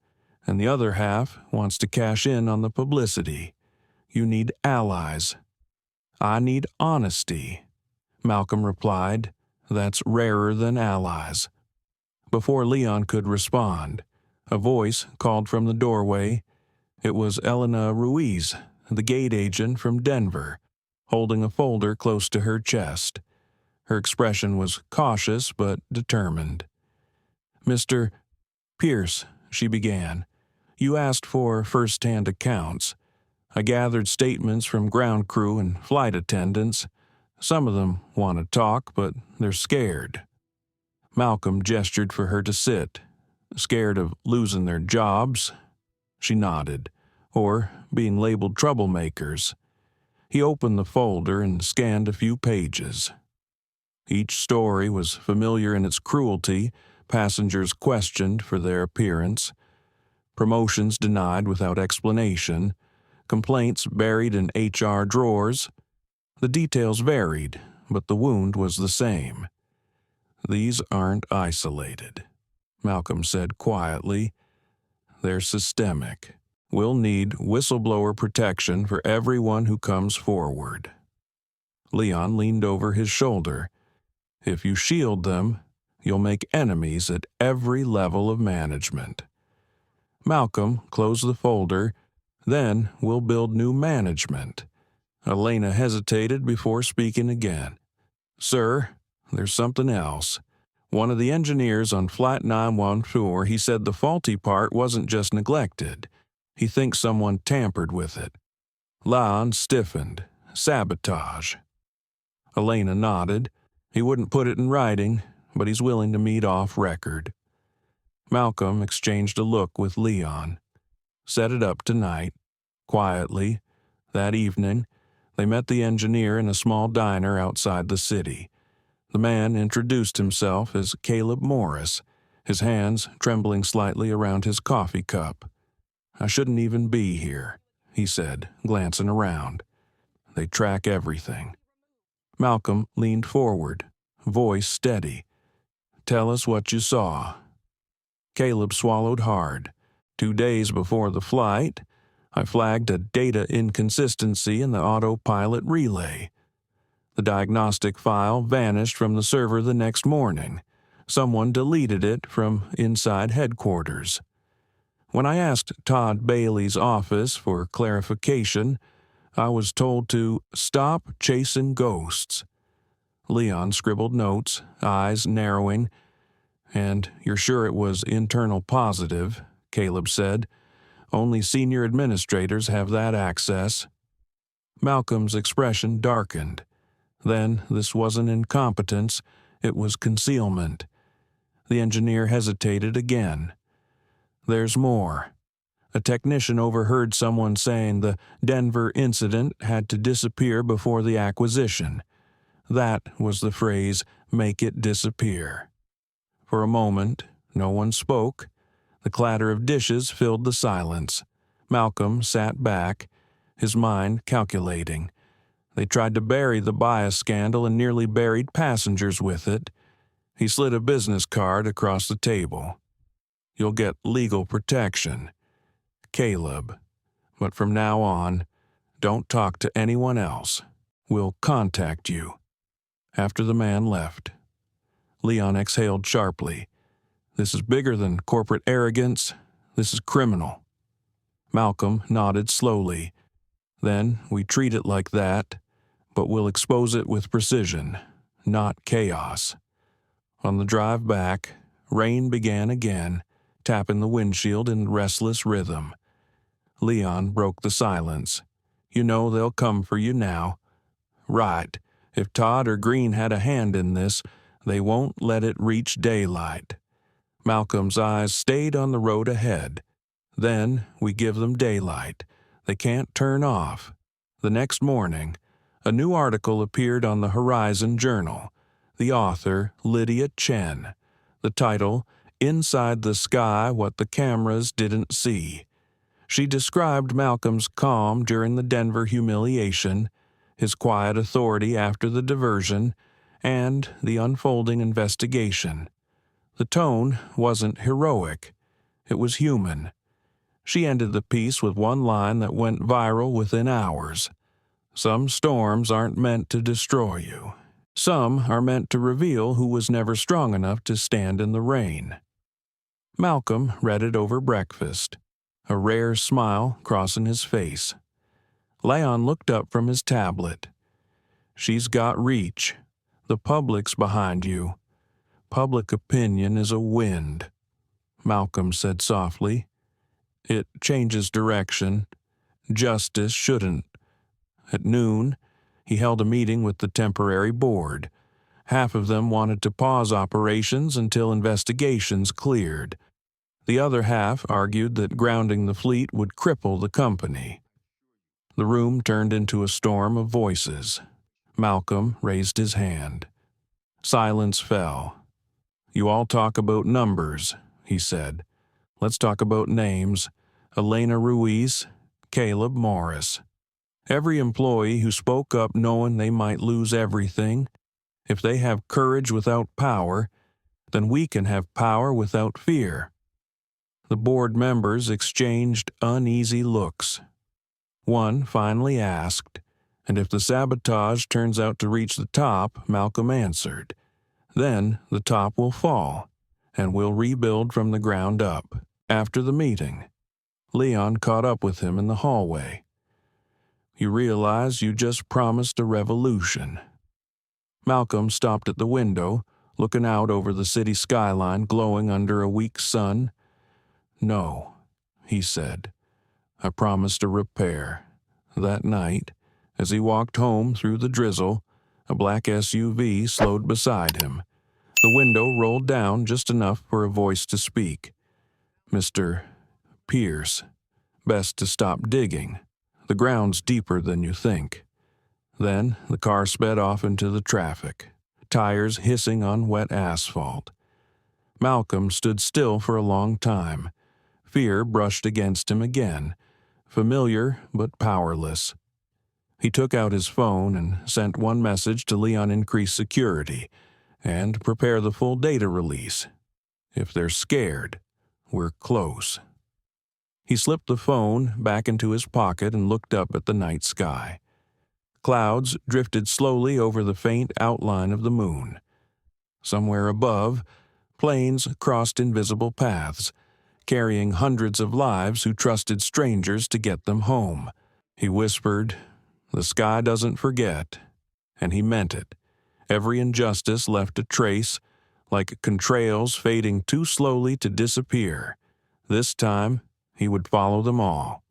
and the other half wants to cash in on the publicity. You need allies." "I need honesty," Malcolm replied. "That's rarer than allies." Before Leon could respond, a voice called from the doorway. It was Elena Ruiz, the gate agent from Denver, holding a folder close to her chest. Her expression was cautious but determined. "Mr. Pierce," she began, "you asked for first-hand accounts. I gathered statements from ground crew and flight attendants. Some of them want to talk, but they're scared." Malcolm gestured for her to sit. "Scared of losing their jobs?" She nodded. "Or being labeled troublemakers." He opened the folder and scanned a few pages. Each story was familiar in its cruelty, passengers questioned for their appearance, promotions denied without explanation, complaints buried in HR drawers. The details varied, but the wound was the same. "These aren't isolated," Malcolm said quietly. "They're systemic. We'll need whistleblower protection for everyone who comes forward." Leon leaned over his shoulder. "If you shield them, you'll make enemies at every level of management." Malcolm closed the folder. "Then we'll build new management." Elena hesitated before speaking again. "Sir, there's something else. One of the engineers on Flight 914, he said the faulty part wasn't just neglected. He thinks someone tampered with it." Leon stiffened. "Sabotage." Elena nodded. He wouldn't put it in writing, but he's willing to meet off record. Malcolm exchanged a look with Leon. Set it up tonight, quietly. That evening, they met the engineer in a small diner outside the city. The man introduced himself as Caleb Morris, his hands trembling slightly around his coffee cup. "I shouldn't even be here," he said, glancing around. "They track everything." Malcolm leaned forward, voice steady. "Tell us what you saw." Caleb swallowed hard. 2 days before the flight, I flagged a data inconsistency in the autopilot relay. The diagnostic file vanished from the server the next morning. Someone deleted it from inside headquarters. When I asked Todd Bailey's office for clarification, I was told to stop chasing ghosts. Leon scribbled notes, eyes narrowing. "And you're sure it was internal positive?" Caleb said. "Only senior administrators have that access." Malcolm's expression darkened. Then this wasn't incompetence, it was concealment. The engineer hesitated again. "There's more. A technician overheard someone saying the Denver incident had to disappear before the acquisition. That was the phrase, 'make it disappear.'" For a moment, no one spoke. The clatter of dishes filled the silence. Malcolm sat back, his mind calculating. They tried to bury the bias scandal and nearly buried passengers with it. He slid a business card across the table. "You'll get legal protection. Caleb. But from now on, don't talk to anyone else. We'll contact you." After the man left, Leon exhaled sharply. "This is bigger than corporate arrogance. This is criminal." Malcolm nodded slowly. "Then we treat it like that, but we'll expose it with precision, not chaos." On the drive back, rain began again, tapping the windshield in restless rhythm. Leon broke the silence. "You know they'll come for you now." "Right. If Todd or Green had a hand in this, they won't let it reach daylight." Malcolm's eyes stayed on the road ahead. "Then we give them daylight. They can't turn off." The next morning, a new article appeared on the Horizon Journal. The author, Lydia Chen. The title, "Inside the Sky What the Cameras Didn't See." She described Malcolm's calm during the Denver humiliation, his quiet authority after the diversion, and the unfolding investigation. The tone wasn't heroic. It was human. She ended the piece with one line that went viral within hours. "Some storms aren't meant to destroy you. Some are meant to reveal who was never strong enough to stand in the rain." Malcolm read it over breakfast, a rare smile crossing his face. Leon looked up from his tablet. "She's got reach. The public's behind you. Public opinion is a wind," Malcolm said softly. "It changes direction. Justice shouldn't." At noon, he held a meeting with the temporary board. Half of them wanted to pause operations until investigations cleared. The other half argued that grounding the fleet would cripple the company. The room turned into a storm of voices. Malcolm raised his hand. Silence fell. "You all talk about numbers," he said. "Let's talk about names. Elena Ruiz, Caleb Morris. Every employee who spoke up knowing they might lose everything, if they have courage without power, then we can have power without fear." The board members exchanged uneasy looks. One finally asked, "And if the sabotage turns out to reach the top," Malcolm answered, "then the top will fall, and we'll rebuild from the ground up." After the meeting, Leon caught up with him in the hallway. "You realize you just promised a revolution." Malcolm stopped at the window, looking out over the city skyline glowing under a weak sun. "No," he said. "I promised a repair." That night, as he walked home through the drizzle, A black SUV slowed beside him. The window rolled down just enough for a voice to speak. "Mr. Pierce, best to stop digging. The ground's deeper than you think." Then the car sped off into the traffic, tires hissing on wet asphalt. Malcolm stood still for a long time. Fear brushed against him again, familiar but powerless. He took out his phone and sent one message to Leon: increase security and prepare the full data release. If they're scared, we're close. He slipped the phone back into his pocket and looked up at the night sky. Clouds drifted slowly over the faint outline of the moon. Somewhere above, planes crossed invisible paths, carrying hundreds of lives who trusted strangers to get them home. He whispered, "The sky doesn't forget," and he meant it. Every injustice left a trace, like contrails fading too slowly to disappear. This time, he would follow them all.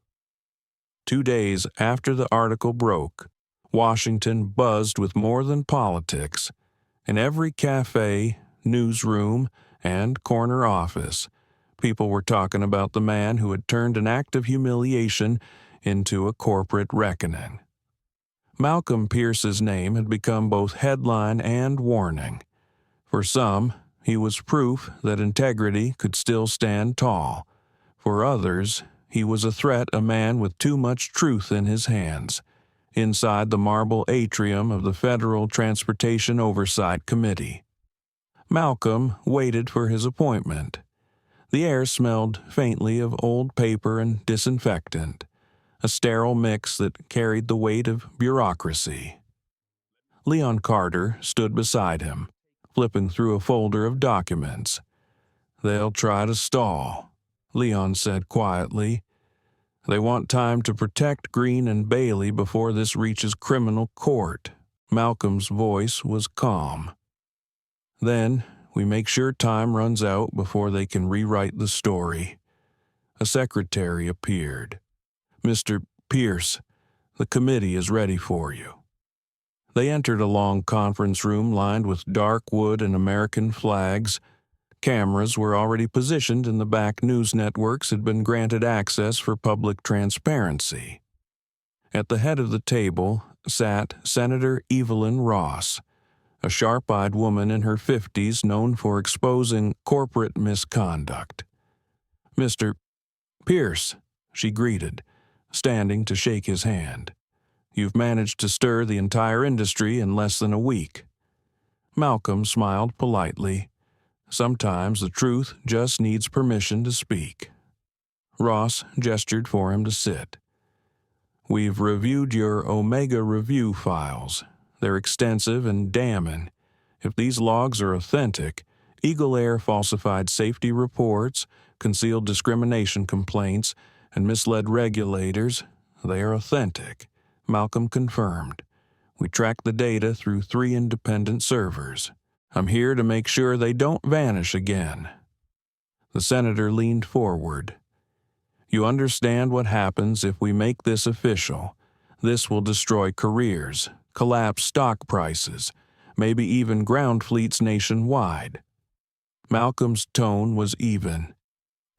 2 days after the article broke, Washington buzzed with more than politics. In every cafe, newsroom, and corner office, people were talking about the man who had turned an act of humiliation into a corporate reckoning. Malcolm Pierce's name had become both headline and warning. For some, he was proof that integrity could still stand tall. For others, he was a threat, a man with too much truth in his hands. Inside the marble atrium of the Federal Transportation Oversight Committee, Malcolm waited for his appointment. The air smelled faintly of old paper and disinfectant, a sterile mix that carried the weight of bureaucracy. Leon Carter stood beside him, flipping through a folder of documents. "They'll try to stall," Leon said quietly. "They want time to protect Green and Bailey before this reaches criminal court." Malcolm's voice was calm. "Then we make sure time runs out before they can rewrite the story." A secretary appeared. "Mr. Pierce, the committee is ready for you." They entered a long conference room lined with dark wood and American flags. Cameras were already positioned and the back news networks had been granted access for public transparency. At the head of the table sat Senator Evelyn Ross, a sharp-eyed woman in her 50s known for exposing corporate misconduct. "Mr. Pierce," she greeted, standing to shake his hand. "You've managed to stir the entire industry in less than a week." Malcolm smiled politely. Sometimes the truth just needs permission to speak. Ross gestured for him to sit. "We've reviewed your Omega review files. They're extensive and damning. If these logs are authentic, Eagle Air falsified safety reports, concealed discrimination complaints, and misled regulators, they are authentic," Malcolm confirmed. "We tracked the data through 3 independent servers. I'm here to make sure they don't vanish again." The senator leaned forward. "You understand what happens if we make this official. This will destroy careers, collapse stock prices, maybe even ground fleets nationwide." Malcolm's tone was even.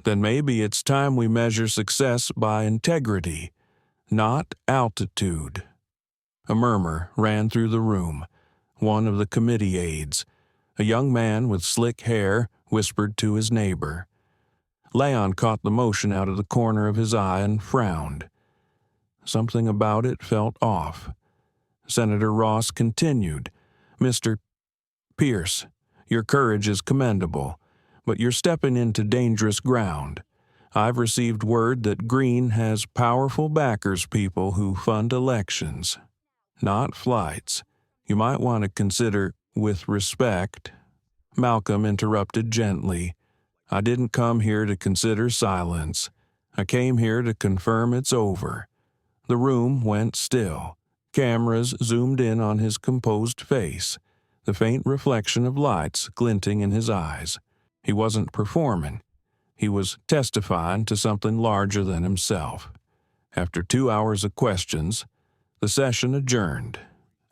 "Then maybe it's time we measure success by integrity, not altitude." A murmur ran through the room. One of the committee aides, a young man with slick hair, whispered to his neighbor. Leon caught the motion out of the corner of his eye and frowned. Something about it felt off. Senator Ross continued, "Mr. Pierce, your courage is commendable, but you're stepping into dangerous ground. I've received word that Green has powerful backers, people who fund elections, not flights. You might want to consider, with respect." Malcolm interrupted gently. "I didn't come here to consider silence. I came here to confirm it's over." The room went still. Cameras zoomed in on his composed face, the faint reflection of lights glinting in his eyes. He wasn't performing. He was testifying to something larger than himself. After 2 hours of questions, the session adjourned.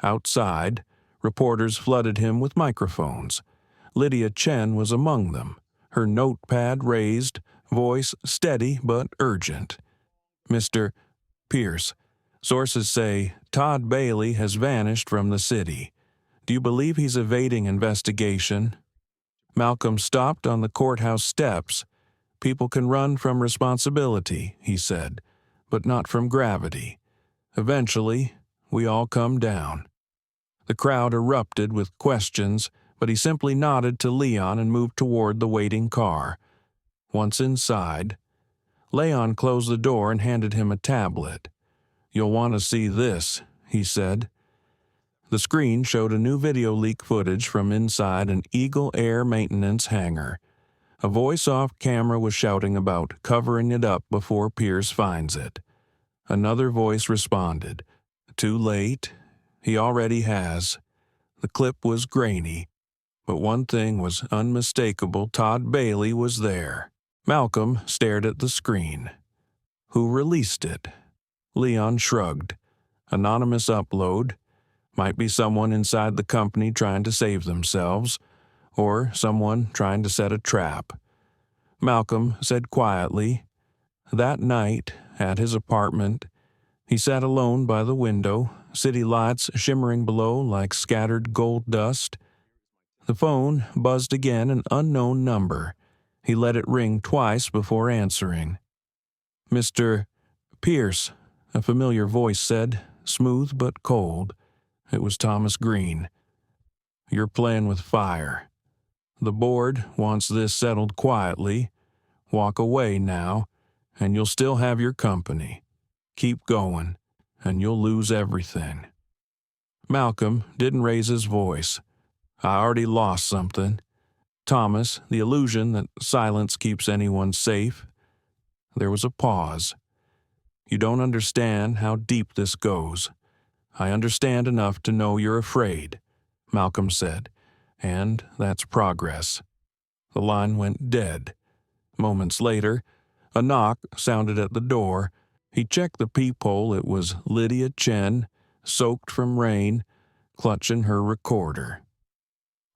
Outside, Reporters flooded him with microphones. Lydia Chen was among them, her notepad raised, voice steady but urgent. Mr. Pierce, sources say Todd Bailey has vanished from the city. Do you believe he's evading investigation? Malcolm stopped on the courthouse steps. People can run from responsibility, he said, but not from gravity. Eventually, we all come down. The crowd erupted with questions, but he simply nodded to Leon and moved toward the waiting car. Once inside, Leon closed the door and handed him a tablet. "You'll want to see this," he said. The screen showed a new video leak footage from inside an Eagle Air maintenance hangar. A voice off camera was shouting about covering it up before Pierce finds it. Another voice responded, "Too late. He already has." The clip was grainy, but one thing was unmistakable: Todd Bailey was there. Malcolm stared at the screen. Who released it? Leon shrugged. Anonymous upload. Might be someone inside the company trying to save themselves, or someone trying to set a trap. Malcolm said quietly. That night, at his apartment, he sat alone by the window, city lights shimmering below like scattered gold dust. The phone buzzed again, an unknown number. He let it ring twice before answering. "Mr. Pierce," a familiar voice said, smooth but cold. It was Thomas Green. "You're playing with fire. The board wants this settled quietly. Walk away now, and you'll still have your company. Keep going, and you'll lose everything." Malcolm didn't raise his voice. "I already lost something. Thomas, the illusion that silence keeps anyone safe." There was a pause. "You don't understand how deep this goes. I understand enough to know you're afraid," Malcolm said, "and that's progress." The line went dead. Moments later, a knock sounded at the door. He checked the peephole. It was Lydia Chen, soaked from rain, clutching her recorder.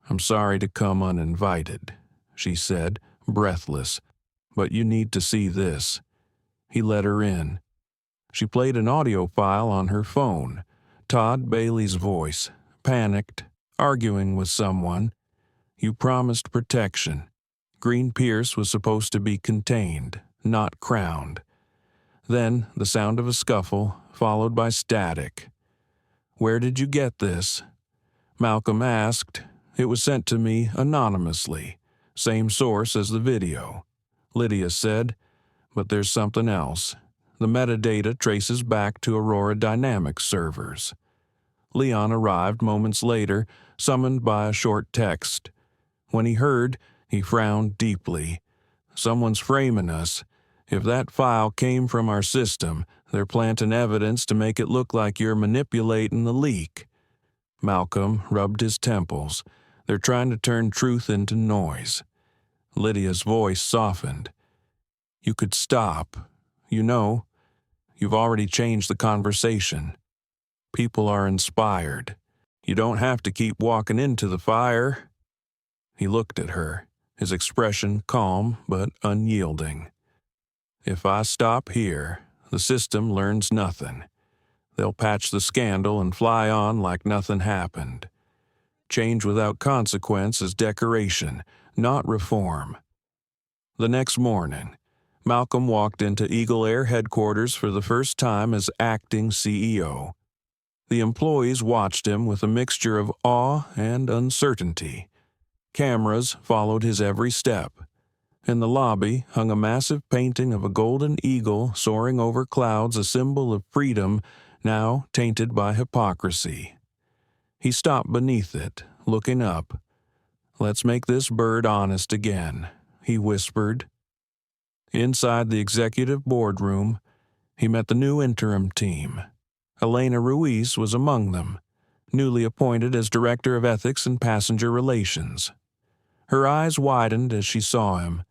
"I'm sorry to come uninvited," she said, breathless, "but you need to see this." He let her in. She played an audio file on her phone. Todd Bailey's voice, panicked, arguing with someone. "You promised protection. Green Pierce was supposed to be contained, not crowned." Then the sound of a scuffle, followed by static. "Where did you get this?" Malcolm asked. "It was sent to me anonymously. Same source as the video." Lydia said, "But there's something else. The metadata traces back to Aurora Dynamics servers." Leon arrived moments later, summoned by a short text. When he heard, he frowned deeply. "Someone's framing us. If that file came from our system, they're planting evidence to make it look like you're manipulating the leak." Malcolm rubbed his temples. "They're trying to turn truth into noise." Lydia's voice softened. "You could stop. You know, you've already changed the conversation. People are inspired. You don't have to keep walking into the fire." He looked at her, his expression calm but unyielding. "If I stop here, the system learns nothing. They'll patch the scandal and fly on like nothing happened. Change without consequence is decoration, not reform." The next morning, Malcolm walked into Eagle Air headquarters for the first time as acting CEO. The employees watched him with a mixture of awe and uncertainty. Cameras followed his every step. In the lobby hung a massive painting of a golden eagle soaring over clouds, a symbol of freedom now tainted by hypocrisy. He stopped beneath it, looking up. "Let's make this bird honest again," he whispered. Inside the executive boardroom, he met the new interim team. Elena Ruiz was among them, newly appointed as Director of Ethics and Passenger Relations. Her eyes widened as she saw him.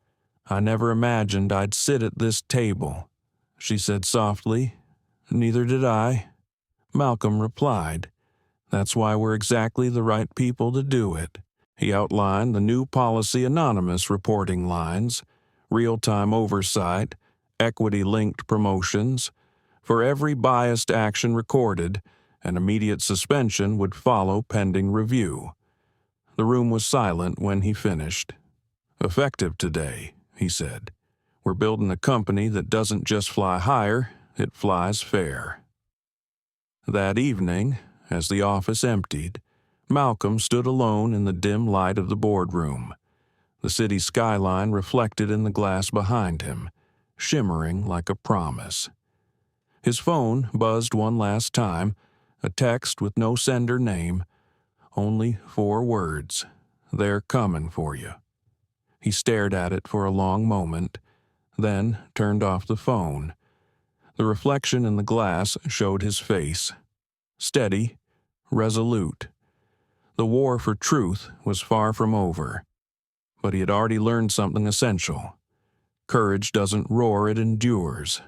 "I never imagined I'd sit at this table," she said softly. "Neither did I," Malcolm replied. That's why we're exactly the right people to do it. He outlined the new policy anonymous reporting lines, real-time oversight, equity-linked promotions. For every biased action recorded, an immediate suspension would follow pending review. The room was silent when he finished. "Effective today," he said. "We're building a company that doesn't just fly higher, it flies fair." That evening, as the office emptied, Malcolm stood alone in the dim light of the boardroom. The city skyline reflected in the glass behind him, shimmering like a promise. His phone buzzed one last time, a text with no sender name, only 4 words: "They're coming for you." He stared at it for a long moment, then turned off the phone. The reflection in the glass showed his face. Steady, resolute. The war for truth was far from over, but he had already learned something essential. Courage doesn't roar, it endures.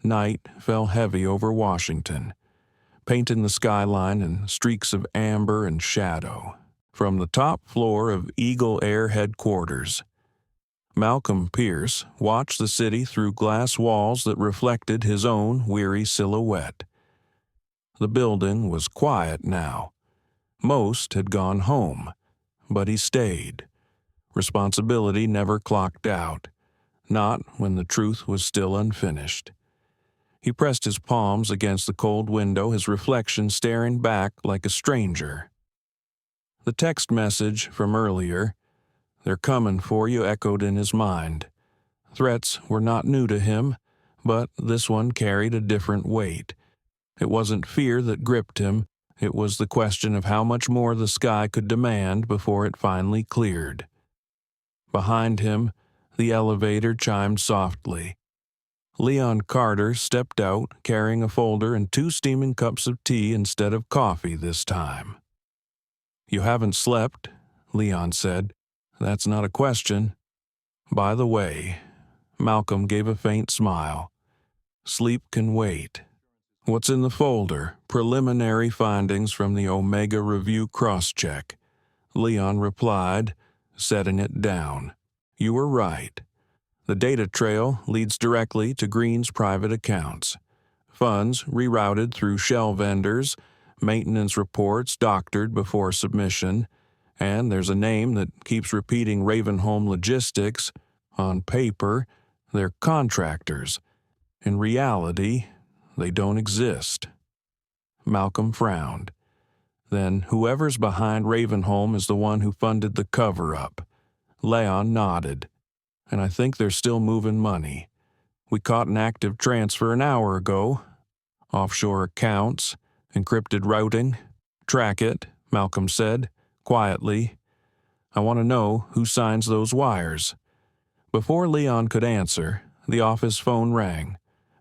Night fell heavy over Washington, painting the skyline in streaks of amber and shadow. From the top floor of Eagle Air Headquarters, Malcolm Pierce watched the city through glass walls that reflected his own weary silhouette. The building was quiet now. Most had gone home, but he stayed. Responsibility never clocked out, not when the truth was still unfinished. He pressed his palms against the cold window, his reflection staring back like a stranger. The text message from earlier, "They're coming for you," echoed in his mind. Threats were not new to him, but this one carried a different weight. It wasn't fear that gripped him, it was the question of how much more the sky could demand before it finally cleared. Behind him, the elevator chimed softly. Leon Carter stepped out, carrying a folder and 2 steaming cups of tea instead of coffee this time. "You haven't slept," Leon said. "That's not a question." "By the way," Malcolm gave a faint smile, "sleep can wait." "What's in the folder?" "Preliminary findings from the Omega Review cross-check," Leon replied, setting it down. "You were right. The data trail leads directly to Green's private accounts. Funds rerouted through shell vendors, maintenance reports doctored before submission, and there's a name that keeps repeating: Ravenholm Logistics. On paper, they're contractors. In reality, they don't exist." Malcolm frowned. "Then whoever's behind Ravenholm is the one who funded the cover-up." Leon nodded. "And I think they're still moving money. We caught an active transfer an hour ago. Offshore accounts, encrypted routing. Track it," Malcolm said, quietly. "I want to know who signs those wires." Before Leon could answer, the office phone rang.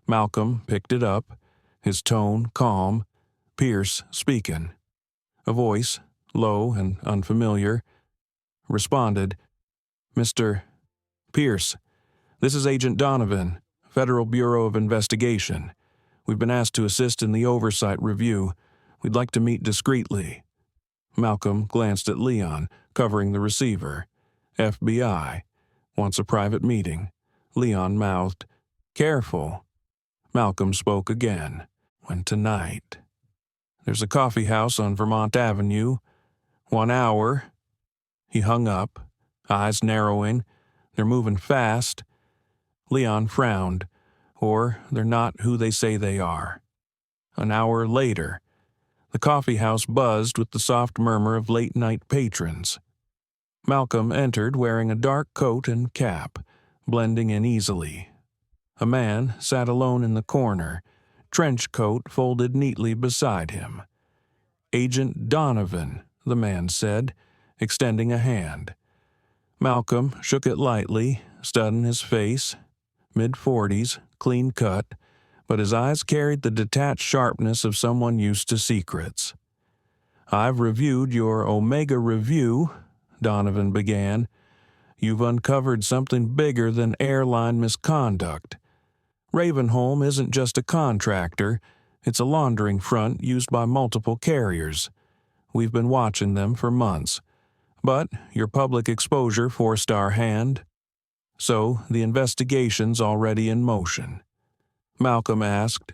Malcolm picked it up, his tone calm. Pierce speaking. A voice, low and unfamiliar, responded, "Mr. Pierce, this is Agent Donovan, Federal Bureau of Investigation. We've been asked to assist in the oversight review. We'd like to meet discreetly." Malcolm glanced at Leon, covering the receiver. "FBI. Wants a private meeting." Leon mouthed, "Careful." Malcolm spoke again. "When tonight?" "There's a coffee house on Vermont Avenue. 1 hour." He hung up, eyes narrowing. "They're moving fast." Leon frowned. "Or they're not who they say they are." An hour later, the coffee house buzzed with the soft murmur of late-night patrons. Malcolm entered wearing a dark coat and cap, blending in easily. A man sat alone in the corner, trench coat folded neatly beside him. "Agent Donovan," the man said, extending a hand. Malcolm shook it lightly, studying his face. Mid-40s, clean cut, but his eyes carried the detached sharpness of someone used to secrets. "I've reviewed your Omega Review," Donovan began. "You've uncovered something bigger than airline misconduct. Ravenholm isn't just a contractor, it's a laundering front used by multiple carriers. we've been watching them for months, but your public exposure forced our hand, so the investigation's already in motion." Malcolm asked.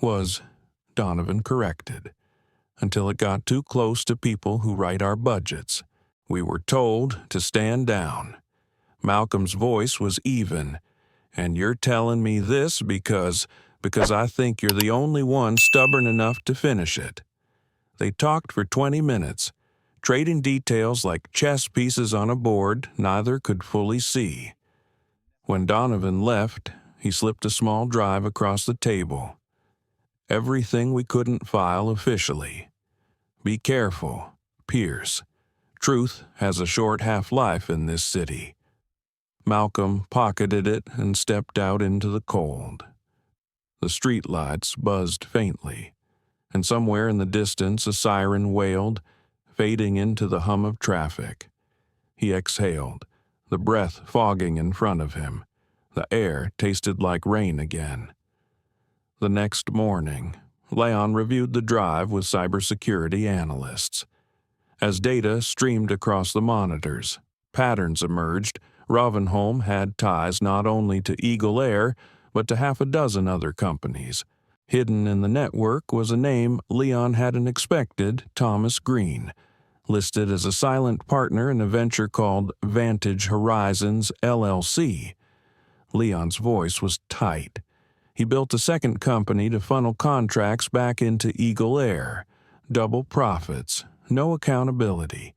Was Donovan corrected. "Until it got too close to people who write our budgets. We were told to stand down." Malcolm's voice was even. "And you're telling me this because I think you're the only one stubborn enough to finish it." They talked for 20 minutes, trading details like chess pieces on a board neither could fully see. When Donovan left, he slipped a small drive across the table. "Everything we couldn't file officially. Be careful, Pierce. Truth has a short half-life in this city." Malcolm pocketed it and stepped out into the cold. The streetlights buzzed faintly, and somewhere in the distance a siren wailed, fading into the hum of traffic. He exhaled, the breath fogging in front of him. The air tasted like rain again. The next morning, Leon reviewed the drive with cybersecurity analysts. As data streamed across the monitors, patterns emerged. Ravenholm had ties not only to Eagle Air, but to half a dozen other companies. Hidden in the network was a name Leon hadn't expected: Thomas Green, listed as a silent partner in a venture called Vantage Horizons, LLC. Leon's voice was tight. He built a second company to funnel contracts back into Eagle Air. Double profits, no accountability.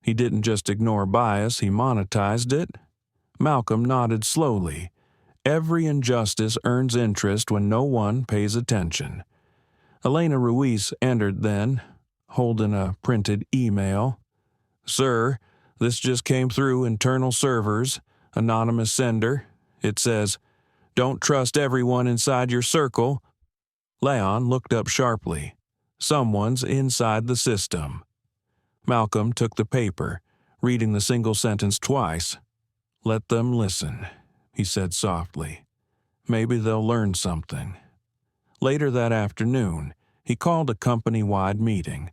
He didn't just ignore bias, he monetized it. Malcolm nodded slowly. Every injustice earns interest when no one pays attention. Elena Ruiz entered then, holding a printed email. "Sir, this just came through internal servers. Anonymous sender. It says, 'Don't trust everyone inside your circle.'" Leon looked up sharply. "Someone's inside the system." Malcolm took the paper, reading the single sentence twice. "Let them listen," he said softly. "Maybe they'll learn something." Later that afternoon, he called a company-wide meeting.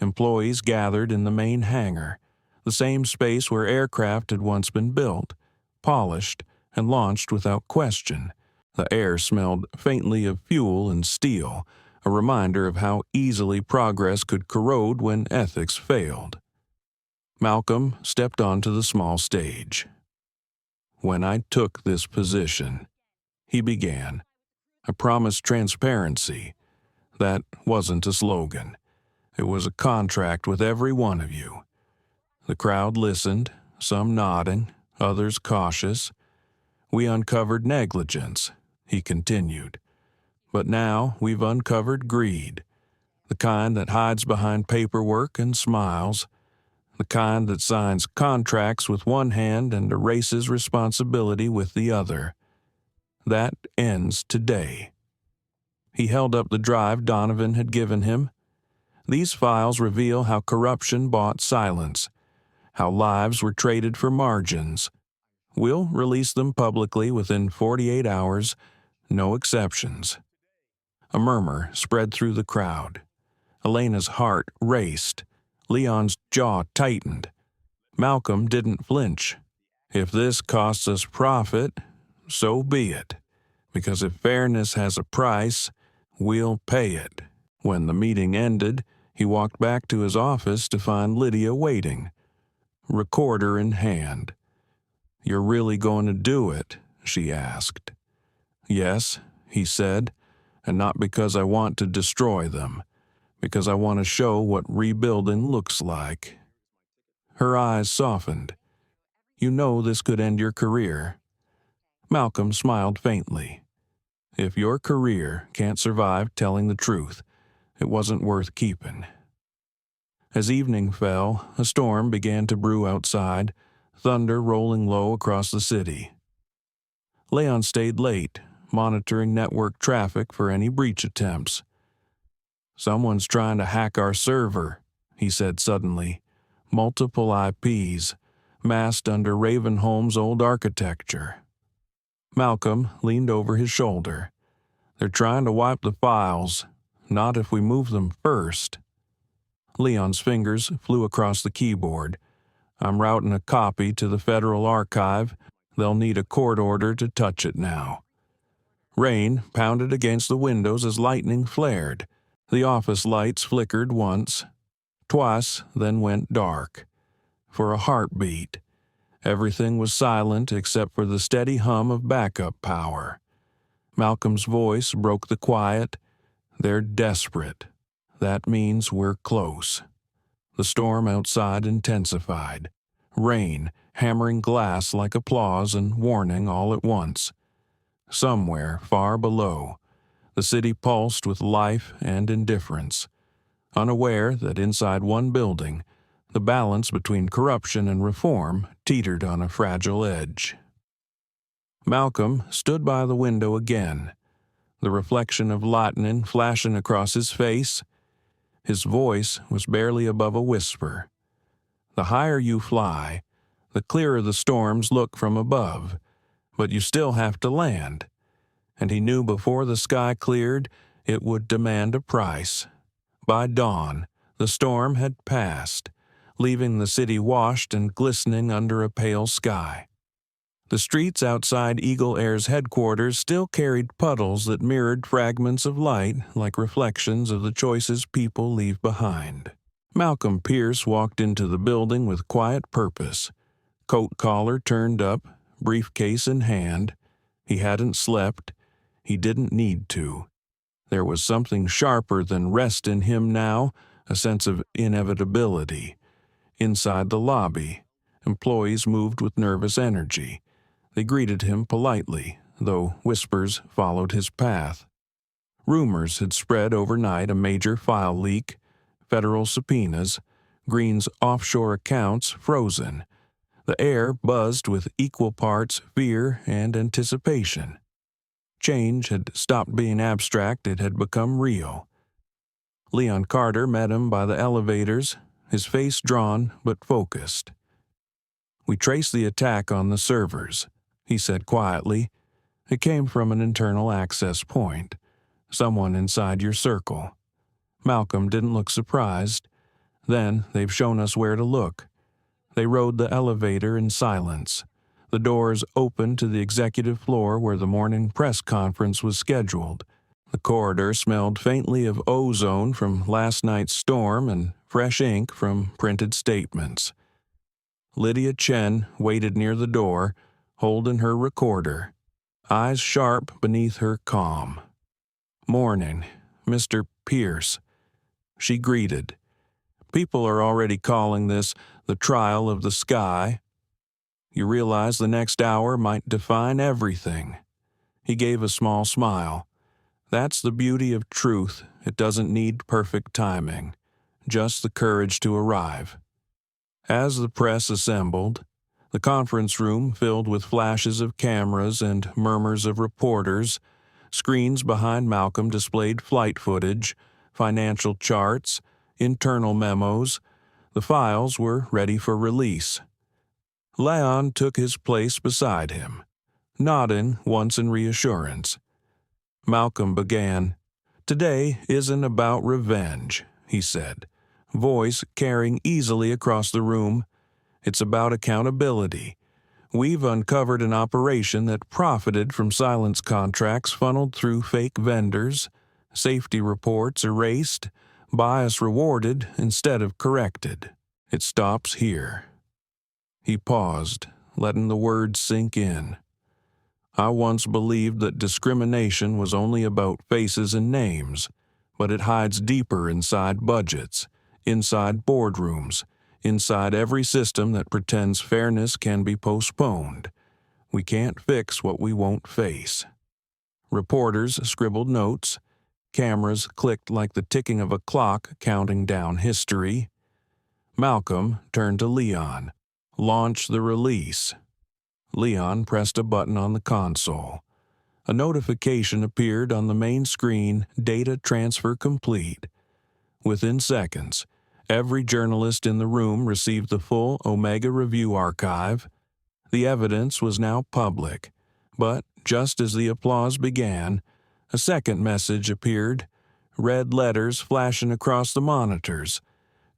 Employees gathered in the main hangar, the same space where aircraft had once been built, polished, and launched without question. The air smelled faintly of fuel and steel, a reminder of how easily progress could corrode when ethics failed. Malcolm stepped onto the small stage. "When I took this position," he began, "I promised transparency. That wasn't a slogan. It was a contract with every one of you." The crowd listened, some nodding, others cautious. "We uncovered negligence," he continued. "But now we've uncovered greed. The kind that hides behind paperwork and smiles. The kind that signs contracts with one hand and erases responsibility with the other. That ends today." He held up the drive Donovan had given him. "These files reveal how corruption bought silence, how lives were traded for margins. We'll release them publicly within 48 hours, no exceptions." A murmur spread through the crowd. Elena's heart raced. Leon's jaw tightened. Malcolm didn't flinch. "If this costs us profit, so be it. Because if fairness has a price, we'll pay it." When the meeting ended, he walked back to his office to find Lydia waiting, recorder in hand. "You're really going to do it?" she asked. "Yes," he said, "and not because I want to destroy them, because I want to show what rebuilding looks like." Her eyes softened. "You know this could end your career." Malcolm smiled faintly. If your career can't survive telling the truth, it wasn't worth keeping. As evening fell, a storm began to brew outside, thunder rolling low across the city. Leon stayed late, monitoring network traffic for any breach attempts. "Someone's trying to hack our server," he said suddenly. "Multiple IPs, masked under Ravenholm's old architecture." Malcolm leaned over his shoulder. "They're trying to wipe the files, not if we move them first." Leon's fingers flew across the keyboard. I'm routing a copy to the Federal Archive. They'll need a court order to touch it now. Rain pounded against the windows as lightning flared. The office lights flickered once, twice, then went dark. For a heartbeat, everything was silent except for the steady hum of backup power. Malcolm's voice broke the quiet. They're desperate. That means we're close. The storm outside intensified. Rain, hammering glass like applause and warning all at once. Somewhere far below, the city pulsed with life and indifference, unaware that inside one building, the balance between corruption and reform teetered on a fragile edge. Malcolm stood by the window again, the reflection of lightning flashing across his face. His voice was barely above a whisper. The higher you fly, the clearer the storms look from above, but you still have to land. And he knew before the sky cleared, it would demand a price. By dawn, the storm had passed, leaving the city washed and glistening under a pale sky. The streets outside Eagle Air's headquarters still carried puddles that mirrored fragments of light like reflections of the choices people leave behind. Malcolm Pierce walked into the building with quiet purpose, coat collar turned up, briefcase in hand. He hadn't slept. He didn't need to. There was something sharper than rest in him now, a sense of inevitability. Inside the lobby, employees moved with nervous energy. They greeted him politely, though whispers followed his path. Rumors had spread overnight: a major file leak, federal subpoenas, Green's offshore accounts frozen. The air buzzed with equal parts fear and anticipation. Change had stopped being abstract, it had become real. Leon Carter met him by the elevators, his face drawn but focused. "We traced the attack on the servers," he said quietly. "It came from an internal access point. Someone inside your circle." Malcolm didn't look surprised. "Then they've shown us where to look." They rode the elevator in silence. The doors opened to the executive floor where the morning press conference was scheduled. The corridor smelled faintly of ozone from last night's storm and fresh ink from printed statements. Lydia Chen waited near the door, holding her recorder, eyes sharp beneath her calm. "Morning, Mr. Pierce," she greeted. "People are already calling this the trial of the sky. You realize the next hour might define everything." He gave a small smile. "That's the beauty of truth. It doesn't need perfect timing, just the courage to arrive." As the press assembled, the conference room filled with flashes of cameras and murmurs of reporters. Screens behind Malcolm displayed flight footage, financial charts, internal memos. The files were ready for release. Leon took his place beside him, nodding once in reassurance. Malcolm began. "Today isn't about revenge," he said, voice carrying easily across the room. "It's about accountability. We've uncovered an operation that profited from silence contracts funneled through fake vendors, safety reports erased, bias rewarded instead of corrected. It stops here." He paused, letting the words sink in. "I once believed that discrimination was only about faces and names, but it hides deeper inside budgets, inside boardrooms, inside every system that pretends fairness can be postponed. We can't fix what we won't face." Reporters scribbled notes. Cameras clicked like the ticking of a clock counting down history. Malcolm turned to Leon. "Launch the release." Leon pressed a button on the console. A notification appeared on the main screen: "Data transfer complete." Within seconds, every journalist in the room received the full Omega Review archive. The evidence was now public, but just as the applause began, a second message appeared, red letters flashing across the monitors.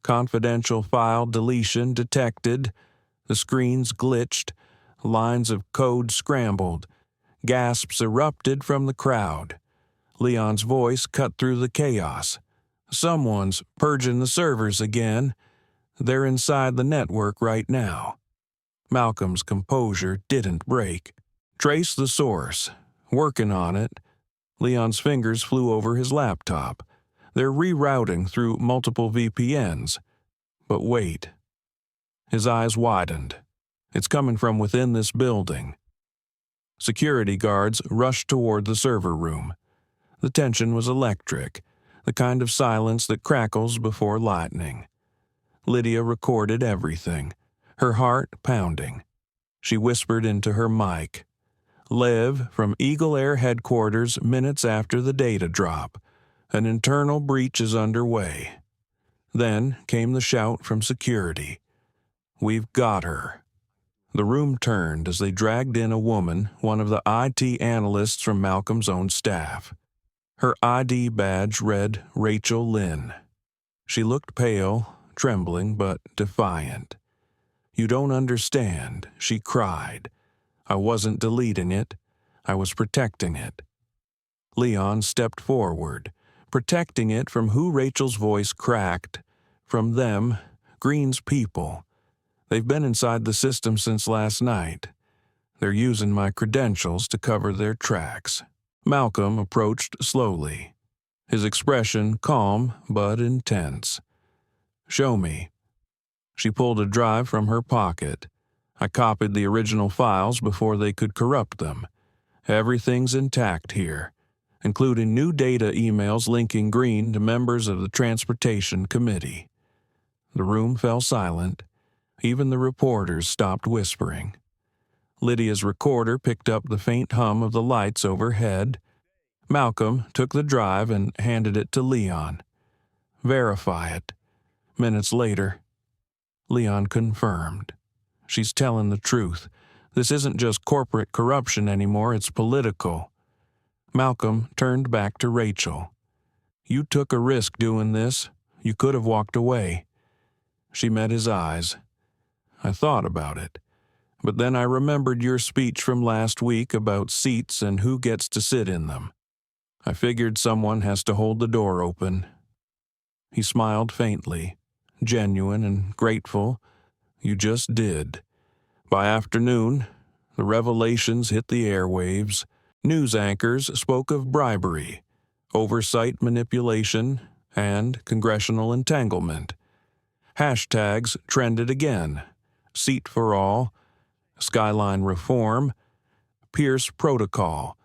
Confidential file deletion detected. The screens glitched. Lines of code scrambled. Gasps erupted from the crowd. Leon's voice cut through the chaos. Someone's purging the servers again. They're inside the network right now. Malcolm's composure didn't break. Trace the source. Working on it. Leon's fingers flew over his laptop. They're rerouting through multiple VPNs. But wait. His eyes widened. It's coming from within this building. Security guards rushed toward the server room. The tension was electric, the kind of silence that crackles before lightning. Lydia recorded everything, her heart pounding. She whispered into her mic. Lev from Eagle Air headquarters minutes after the data drop. An internal breach is underway. Then came the shout from security. We've got her. The room turned as they dragged in a woman, one of the IT analysts from Malcolm's own staff. Her ID badge read Rachel Lynn. She looked pale, trembling, but defiant. You don't understand, she cried. I wasn't deleting it. I was protecting it. Leon stepped forward, protecting it from who Rachel's voice cracked, from them, Green's people. They've been inside the system since last night. They're using my credentials to cover their tracks. Malcolm approached slowly, his expression calm but intense. Show me. She pulled a drive from her pocket. I copied the original files before they could corrupt them. Everything's intact here, including new data emails linking Green to members of the Transportation Committee. The room fell silent. Even the reporters stopped whispering. Lydia's recorder picked up the faint hum of the lights overhead. Malcolm took the drive and handed it to Leon. Verify it. Minutes later, Leon confirmed. She's telling the truth. This isn't just corporate corruption anymore, it's political. Malcolm turned back to Rachel. You took a risk doing this. You could have walked away. She met his eyes. I thought about it. But then I remembered your speech from last week about seats and who gets to sit in them. I figured someone has to hold the door open. He smiled faintly, genuine and grateful. You just did. By afternoon, the revelations hit the airwaves. News anchors spoke of bribery, oversight manipulation, and congressional entanglement. Hashtags trended again. Seat for all, Skyline reform, Pierce protocol.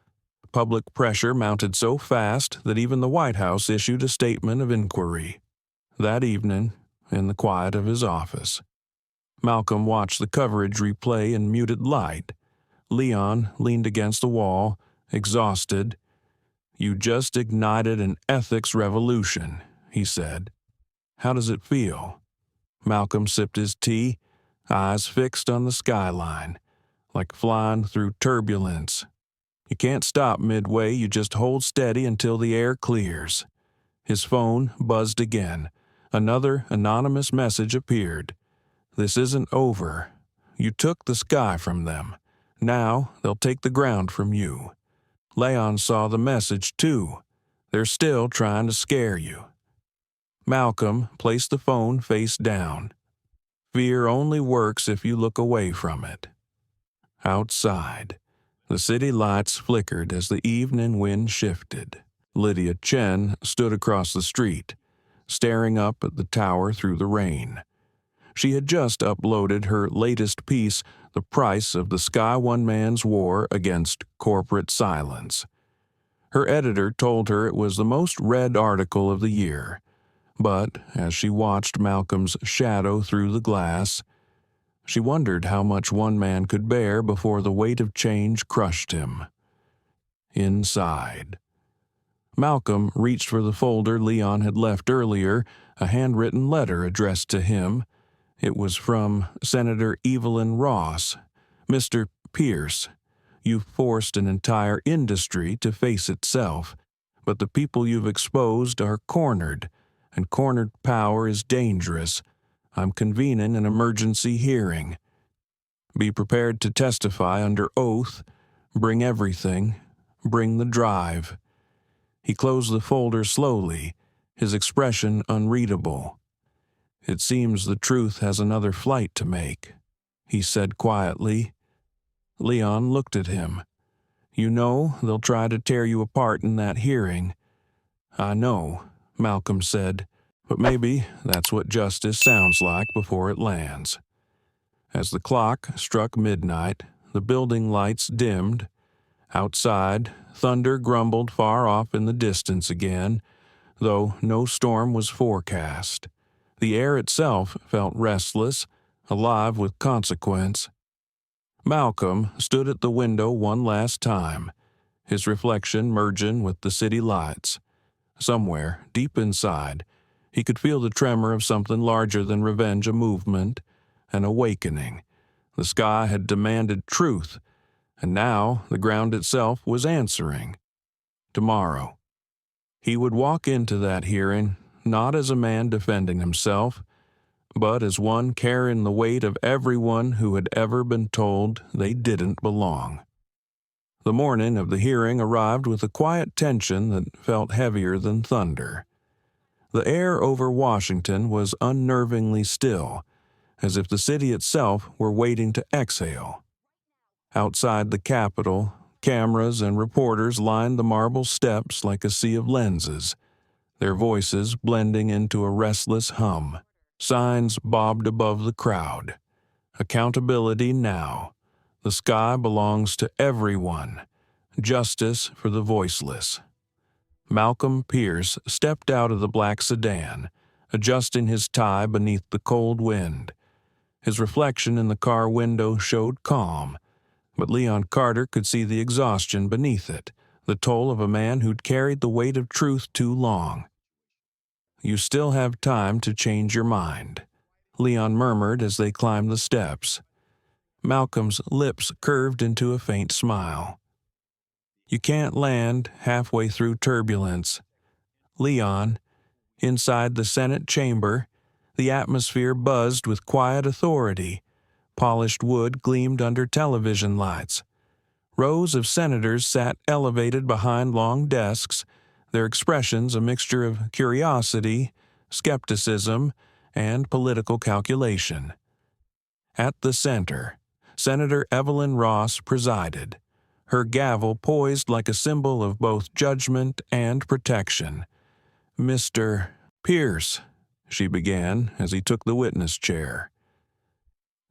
Public pressure mounted so fast that even the White House issued a statement of inquiry. That evening, in the quiet of his office, Malcolm watched the coverage replay in muted light. Leon leaned against the wall, exhausted. You just ignited an ethics revolution, he said. How does it feel? Malcolm sipped his tea, eyes fixed on the skyline, like flying through turbulence. You can't stop midway, you just hold steady until the air clears. His phone buzzed again. Another anonymous message appeared. This isn't over. You took the sky from them. Now they'll take the ground from you. Leon saw the message too. They're still trying to scare you. Malcolm placed the phone face down. Fear only works if you look away from it. Outside, the city lights flickered as the evening wind shifted. Lydia Chen stood across the street, staring up at the tower through the rain. She had just uploaded her latest piece, The Price of the Sky One Man's War Against Corporate Silence. Her editor told her it was the most read article of the year, but as she watched Malcolm's shadow through the glass, she wondered how much one man could bear before the weight of change crushed him. Inside. Malcolm reached for the folder Leon had left earlier, a handwritten letter addressed to him. It was from Senator Evelyn Ross. Mr. Pierce, you've forced an entire industry to face itself, but the people you've exposed are cornered, and cornered power is dangerous. I'm convening an emergency hearing. Be prepared to testify under oath. Bring everything. Bring the drive." He closed the folder slowly, his expression unreadable. "It seems the truth has another flight to make," he said quietly. Leon looked at him. "You know they'll try to tear you apart in that hearing." "I know," Malcolm said, "but maybe that's what justice sounds like before it lands." As the clock struck midnight, the building lights dimmed. Outside, thunder grumbled far off in the distance again, though no storm was forecast. The air itself felt restless, alive with consequence. Malcolm stood at the window one last time, his reflection merging with the city lights. Somewhere, deep inside, he could feel the tremor of something larger than revenge, a movement, an awakening. The sky had demanded truth, and now the ground itself was answering. Tomorrow. He would walk into that hearing, not as a man defending himself, but as one carrying the weight of everyone who had ever been told they didn't belong. The morning of the hearing arrived with a quiet tension that felt heavier than thunder. The air over Washington was unnervingly still, as if the city itself were waiting to exhale. Outside the Capitol, cameras and reporters lined the marble steps like a sea of lenses, their voices blending into a restless hum. Signs bobbed above the crowd. Accountability now. The sky belongs to everyone. Justice for the voiceless. Malcolm Pierce stepped out of the black sedan, adjusting his tie beneath the cold wind. His reflection in the car window showed calm, but Leon Carter could see the exhaustion beneath it, the toll of a man who'd carried the weight of truth too long. "You still have time to change your mind," Leon murmured as they climbed the steps. Malcolm's lips curved into a faint smile. "You can't land halfway through turbulence." Leon, inside the Senate chamber, the atmosphere buzzed with quiet authority. Polished wood gleamed under television lights. Rows of senators sat elevated behind long desks, their expressions a mixture of curiosity, skepticism, and political calculation. At the center, Senator Evelyn Ross presided, her gavel poised like a symbol of both judgment and protection. "Mr. Pierce," she began as he took the witness chair.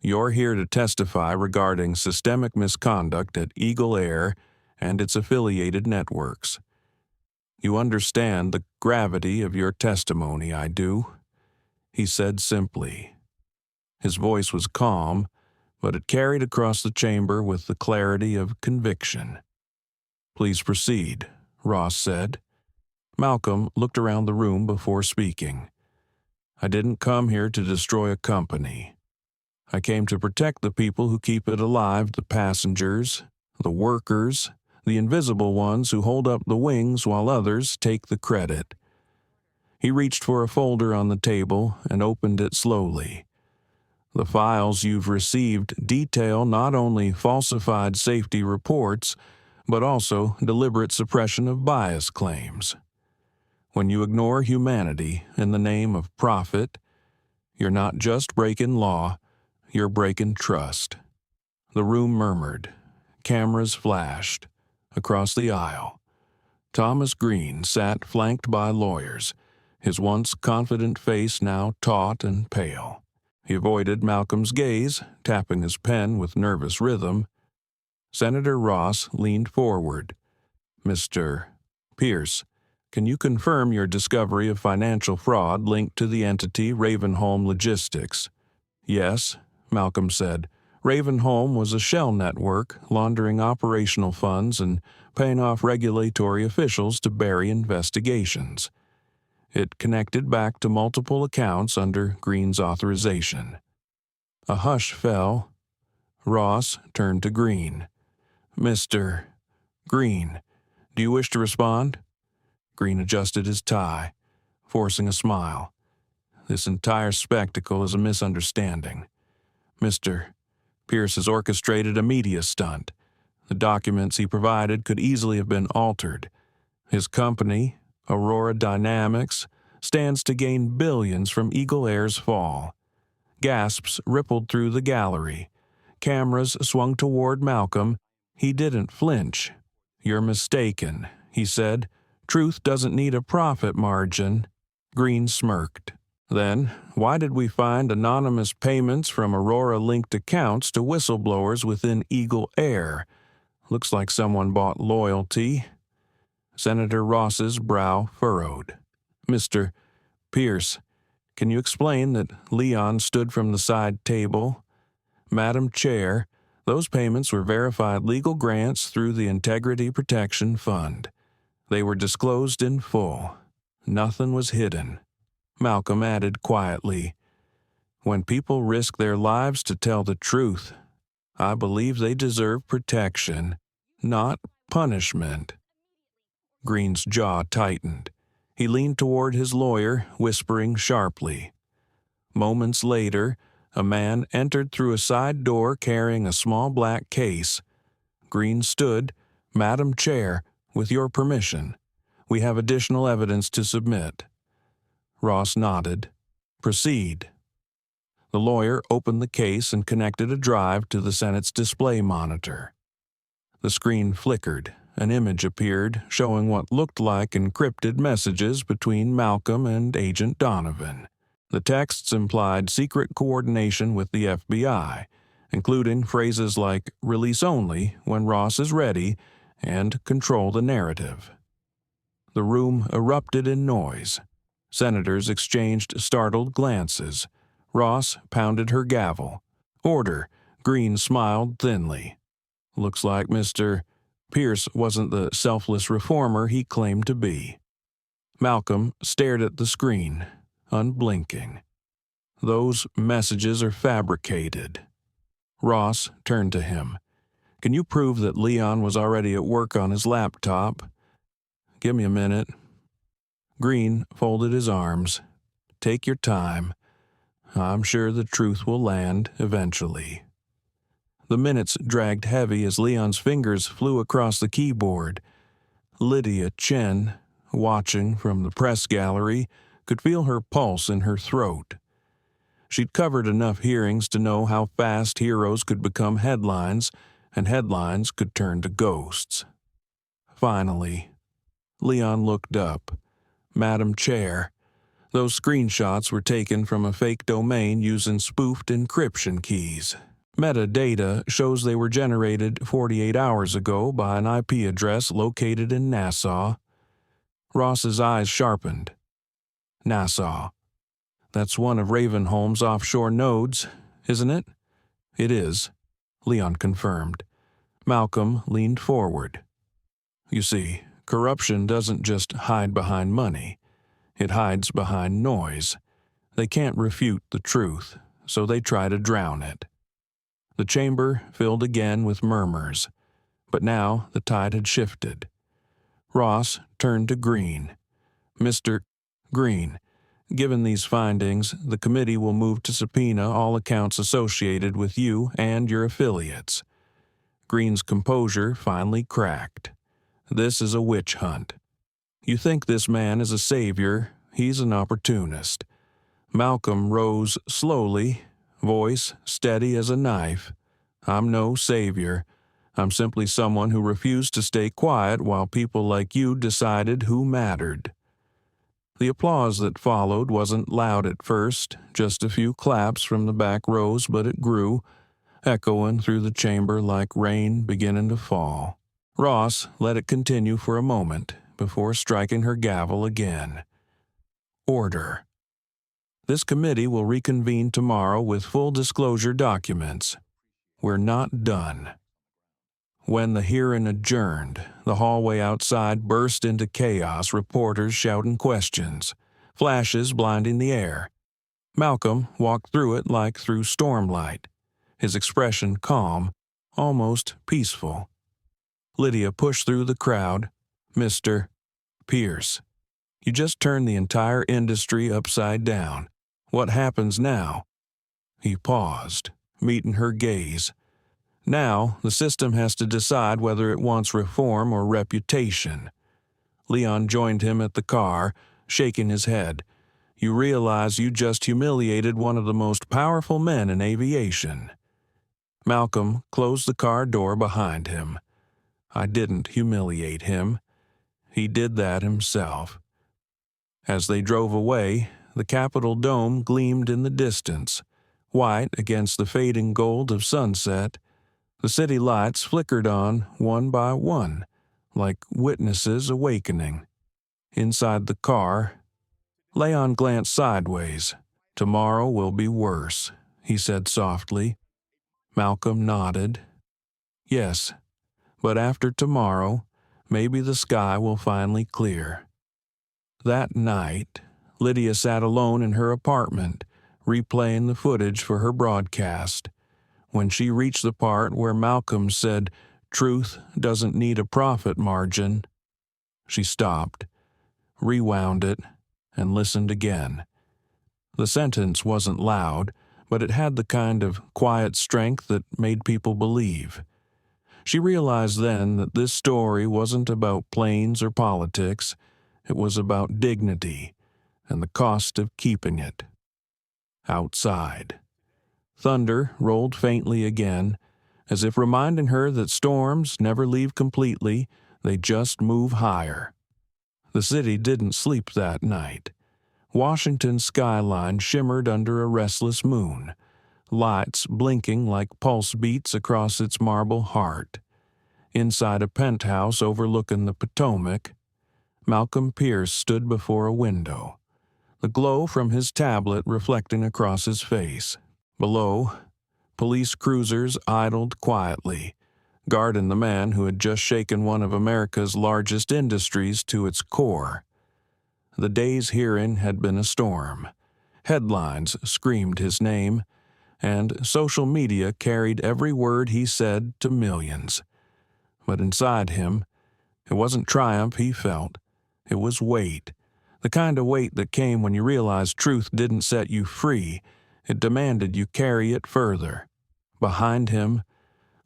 "You're here to testify regarding systemic misconduct at Eagle Air and its affiliated networks. You understand the gravity of your testimony, I do," he said simply. His voice was calm, but it carried across the chamber with the clarity of conviction. "Please proceed," Ross said. Malcolm looked around the room before speaking. "I didn't come here to destroy a company. I came to protect the people who keep it alive, the passengers, the workers, the invisible ones who hold up the wings while others take the credit." He reached for a folder on the table and opened it slowly. "The files you've received detail not only falsified safety reports, but also deliberate suppression of bias claims. When you ignore humanity in the name of profit, you're not just breaking law, you're breaking trust." The room murmured. Cameras flashed. Across the aisle, Thomas Green sat flanked by lawyers, his once confident face now taut and pale. He avoided Malcolm's gaze, tapping his pen with nervous rhythm. Senator Ross leaned forward. "Mr. Pierce, can you confirm your discovery of financial fraud linked to the entity Ravenholm Logistics?" "Yes," Malcolm said. "Ravenholm was a shell network, laundering operational funds and paying off regulatory officials to bury investigations. It connected back to multiple accounts under Green's authorization." A hush fell. Ross turned to Green. "Mr. Green, do you wish to respond?" Green adjusted his tie. forcing a smile. This entire spectacle is a misunderstanding. Mr. Pierce has orchestrated a media stunt. The documents he provided could easily have been altered. His company, Aurora Dynamics, stands to gain billions from Eagle Air's fall. Gasps rippled through the gallery. Cameras swung toward Malcolm. He didn't flinch. "You're mistaken," he said. "Truth doesn't need a profit margin." Green smirked. "Then, why did we find anonymous payments from Aurora-linked accounts to whistleblowers within Eagle Air? Looks like someone bought loyalty." Senator Ross's brow furrowed. "Mr. Pierce, can you explain that?" Leon stood from the side table. "Madam Chair, those payments were verified legal grants through the Integrity Protection Fund. They were disclosed in full. Nothing was hidden." Malcolm added quietly, "When people risk their lives to tell the truth, I believe they deserve protection, not punishment." Green's jaw tightened. He leaned toward his lawyer, whispering sharply. Moments later, a man entered through a side door carrying a small black case. Green stood. "Madam Chair, with your permission, we have additional evidence to submit." Ross nodded. "Proceed." The lawyer opened the case and connected a drive to the Senate's display monitor. The screen flickered. An image appeared showing what looked like encrypted messages between Malcolm and Agent Donovan. The texts implied secret coordination with the FBI, including phrases like "release only when Ross is ready" and "control the narrative." The room erupted in noise. Senators exchanged startled glances. Ross pounded her gavel. "Order." Green smiled thinly. "Looks like Mr. Pierce wasn't the selfless reformer he claimed to be." Malcolm stared at the screen, unblinking. "Those messages are fabricated." Ross turned to him. "Can you prove that Leon was already at work on his laptop?" "Give me a minute." Green folded his arms. "Take your time. I'm sure the truth will land eventually." The minutes dragged heavy as Leon's fingers flew across the keyboard. Lydia Chen, watching from the press gallery, could feel her pulse in her throat. She'd covered enough hearings to know how fast heroes could become headlines, and headlines could turn to ghosts. Finally, Leon looked up. "Madam Chair, those screenshots were taken from a fake domain using spoofed encryption keys. Metadata shows they were generated 48 hours ago by an IP address located in Nassau." Ross's eyes sharpened. "Nassau. That's one of Ravenholm's offshore nodes, isn't it?" "It is," Leon confirmed. Malcolm leaned forward. "You see, corruption doesn't just hide behind money. It hides behind noise. They can't refute the truth, so they try to drown it." The chamber filled again with murmurs, but now the tide had shifted. Ross turned to Green. "Mr. Green, given these findings, the committee will move to subpoena all accounts associated with you and your affiliates." Green's composure finally cracked. "This is a witch hunt. You think this man is a savior, he's an opportunist." Malcolm rose slowly, voice steady as a knife. "I'm no savior. I'm simply someone who refused to stay quiet while people like you decided who mattered." The applause that followed wasn't loud at first, just a few claps from the back rows, but it grew, echoing through the chamber like rain beginning to fall. Ross let it continue for a moment before striking her gavel again. "Order. This committee will reconvene tomorrow with full disclosure documents. We're not done." When the hearing adjourned, the hallway outside burst into chaos, reporters shouting questions, flashes blinding the air. Malcolm walked through it like through stormlight, his expression calm, almost peaceful. Lydia pushed through the crowd. "Mr. Pierce." You just turned the entire industry upside down. What happens now?" He paused, meeting her gaze. Now, the system has to decide whether it wants reform or reputation. Leon joined him at the car, shaking his head. "You realize you just humiliated one of the most powerful men in aviation." Malcolm closed the car door behind him. "I didn't humiliate him. He did that himself." As they drove away, the Capitol dome gleamed in the distance, white against the fading gold of sunset. The city lights flickered on one by one, like witnesses awakening. Inside the car, Leon glanced sideways. "Tomorrow will be worse," he said softly. Malcolm nodded. "Yes, but after tomorrow, maybe the sky will finally clear." That night, Lydia sat alone in her apartment, replaying the footage for her broadcast. When she reached the part where Malcolm said, "Truth doesn't need a profit margin," she stopped, rewound it, and listened again. The sentence wasn't loud, but it had the kind of quiet strength that made people believe. She realized then that this story wasn't about planes or politics. It was about dignity and the cost of keeping it. Outside, thunder rolled faintly again, as if reminding her that storms never leave completely, they just move higher. The city didn't sleep that night. Washington's skyline shimmered under a restless moon, lights blinking like pulse beats across its marble heart. Inside a penthouse overlooking the Potomac, Malcolm Pierce stood before a window, the glow from his tablet reflecting across his face. Below, police cruisers idled quietly, guarding the man who had just shaken one of America's largest industries to its core. The day's hearing had been a storm. Headlines screamed his name, and social media carried every word he said to millions. But inside him, it wasn't triumph he felt. It was weight, the kind of weight that came when you realized truth didn't set you free. It demanded you carry it further. Behind him,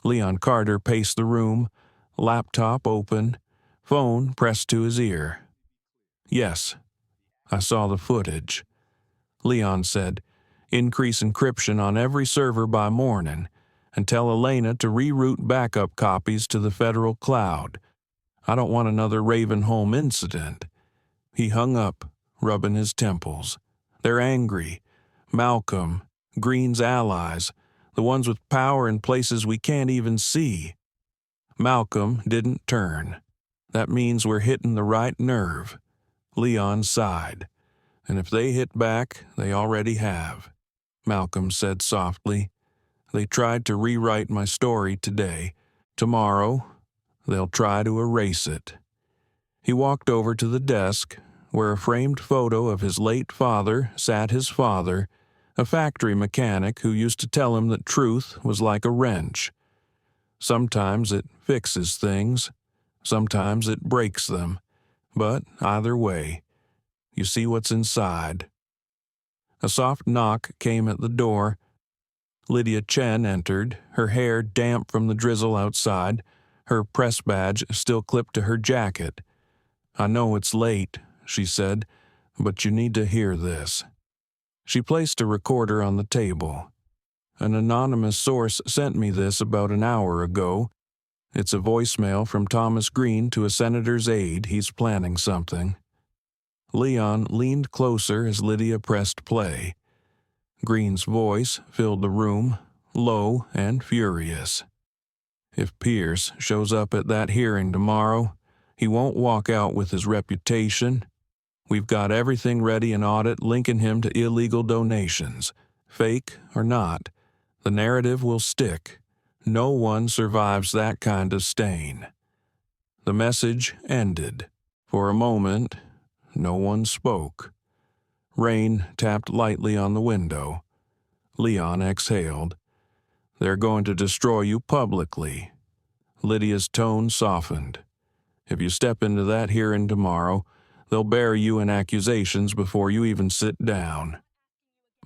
Leon Carter paced the room, laptop open, phone pressed to his ear. "Yes, I saw the footage," Leon said. "Increase encryption on every server by morning, and tell Elena to reroute backup copies to the federal cloud. I don't want another Ravenholm incident." He hung up, rubbing his temples. "They're angry. Malcolm, Green's allies, the ones with power in places we can't even see." Malcolm didn't turn. "That means we're hitting the right nerve." Leon sighed. "And if they hit back, they already have," Malcolm said softly. "They tried to rewrite my story today. Tomorrow, they'll try to erase it." He walked over to the desk, where a framed photo of his late father sat his father, a factory mechanic who used to tell him that truth was like a wrench. Sometimes it fixes things, sometimes it breaks them, but either way, you see what's inside. A soft knock came at the door. Lydia Chen entered, her hair damp from the drizzle outside, her press badge still clipped to her jacket. "I know it's late," she said, "but you need to hear this." She placed a recorder on the table. "An anonymous source sent me this about an hour ago. It's a voicemail from Thomas Green to a senator's aide. He's planning something." Leon leaned closer as Lydia pressed play. Green's voice filled the room, low and furious. "If Pierce shows up at that hearing tomorrow, he won't walk out with his reputation. We've got everything ready in audit linking him to illegal donations. Fake or not, the narrative will stick. No one survives that kind of stain." The message ended. For a moment, no one spoke. Rain tapped lightly on the window. Leon exhaled. "They're going to destroy you publicly." Lydia's tone softened. "If you step into that hearing tomorrow, They'll bury you in accusations before you even sit down."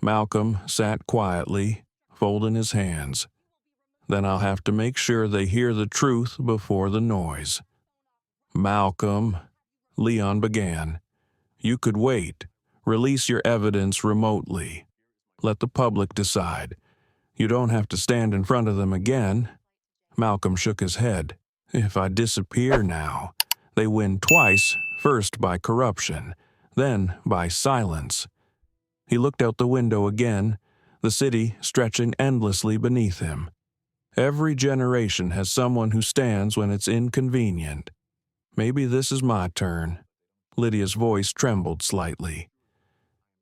Malcolm sat quietly, folding his hands. "Then I'll have to make sure they hear the truth before the noise." "Malcolm," Leon began, "you could wait. Release your evidence remotely. Let the public decide. You don't have to stand in front of them again." Malcolm shook his head. "If I disappear now, they win twice, first by corruption, then by silence." He looked out the window again, the city stretching endlessly beneath him. Every generation has someone who stands when it's inconvenient. Maybe this is my turn. Lydia's voice trembled slightly.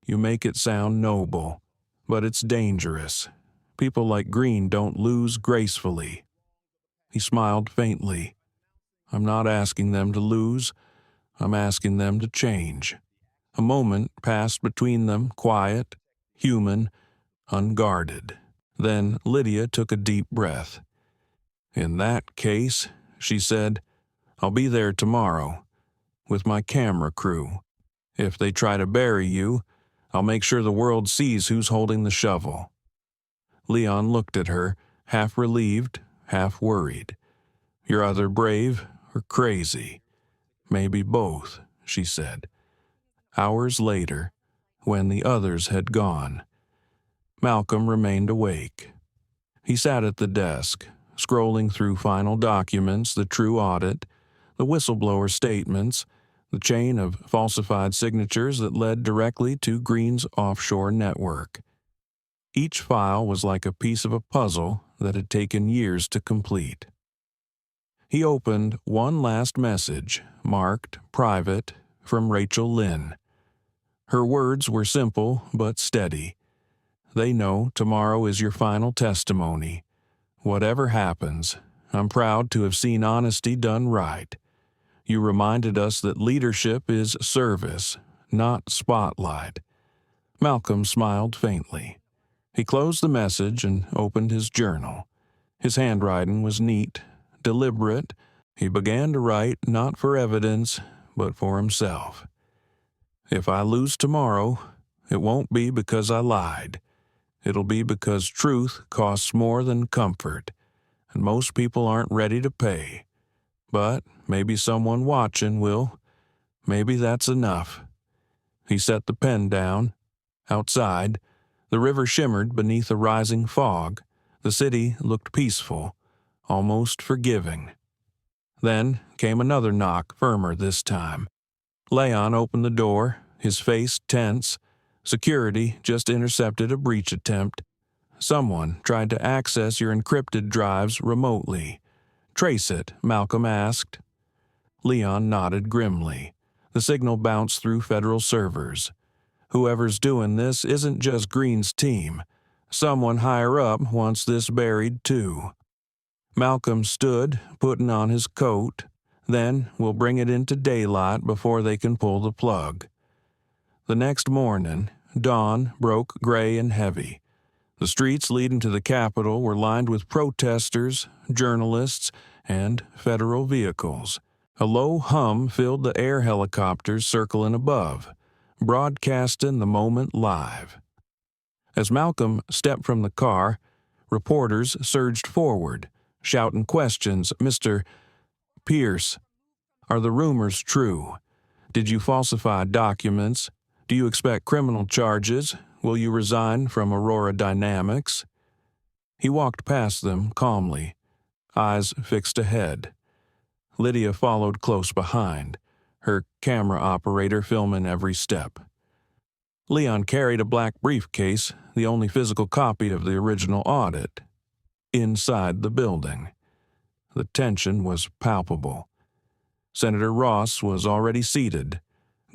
"You make it sound noble, but it's dangerous. People like Green don't lose gracefully." He smiled faintly. "I'm not asking them to lose. I'm asking them to change." A moment passed between them, quiet, human, unguarded. Then Lydia took a deep breath. "In that case," she said, "I'll be there tomorrow, with my camera crew. If they try to bury you, I'll make sure the world sees who's holding the shovel." Leon looked at her, half relieved, half worried. "You're either brave or crazy. Maybe both," she said. Hours later, when the others had gone, Malcolm remained awake. He sat at the desk, scrolling through final documents, the true audit, the whistleblower statements, the chain of falsified signatures that led directly to Green's offshore network. Each file was like a piece of a puzzle that had taken years to complete. He opened one last message, marked private, from Rachel Lynn. Her words were simple but steady. "They know tomorrow is your final testimony. Whatever happens, I'm proud to have seen honesty done right. You reminded us that leadership is service, not spotlight." Malcolm smiled faintly. He closed the message and opened his journal. His handwriting was neat, deliberate. He began to write not for evidence, but for himself. "If I lose tomorrow, it won't be because I lied. It'll be because truth costs more than comfort, and most people aren't ready to pay. But maybe someone watching will. Maybe that's enough." He set the pen down. Outside, the river shimmered beneath a rising fog. The city looked peaceful, almost forgiving. Then came another knock, firmer this time. Leon opened the door, his face tense. Security just intercepted a breach attempt. "Someone tried to access your encrypted drives remotely. Trace it," Malcolm asked. Leon nodded grimly. The signal bounced through federal servers. "Whoever's doing this isn't just Green's team. Someone higher up wants this buried too." Malcolm stood, putting on his coat. "Then we'll bring it into daylight before they can pull the plug." The next morning, dawn broke gray and heavy. The streets leading to the Capitol were lined with protesters, journalists, and federal vehicles. A low hum filled the air helicopters circling above, broadcasting the moment live. As Malcolm stepped from the car, reporters surged forward, shouting questions. "Mr. Pierce, are the rumors true? Did you falsify documents? Do you expect criminal charges? Will you resign from Aurora Dynamics?" He walked past them calmly, eyes fixed ahead. Lydia followed close behind, her camera operator filming every step. Leon carried a black briefcase, the only physical copy of the original audit, inside the building. The tension was palpable. Senator Ross was already seated,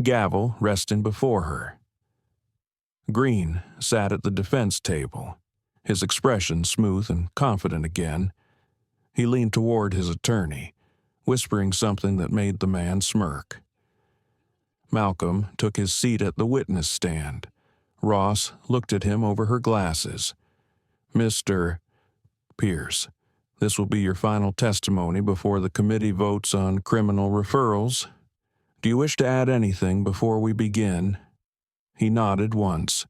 gavel resting before her. Green sat at the defense table, his expression smooth and confident again. He leaned toward his attorney, whispering something that made the man smirk. Malcolm took his seat at the witness stand. Ross looked at him over her glasses. "Mr. Pierce, this will be your final testimony before the committee votes on criminal referrals. Do Do you wish to add anything before we begin?" He nodded once.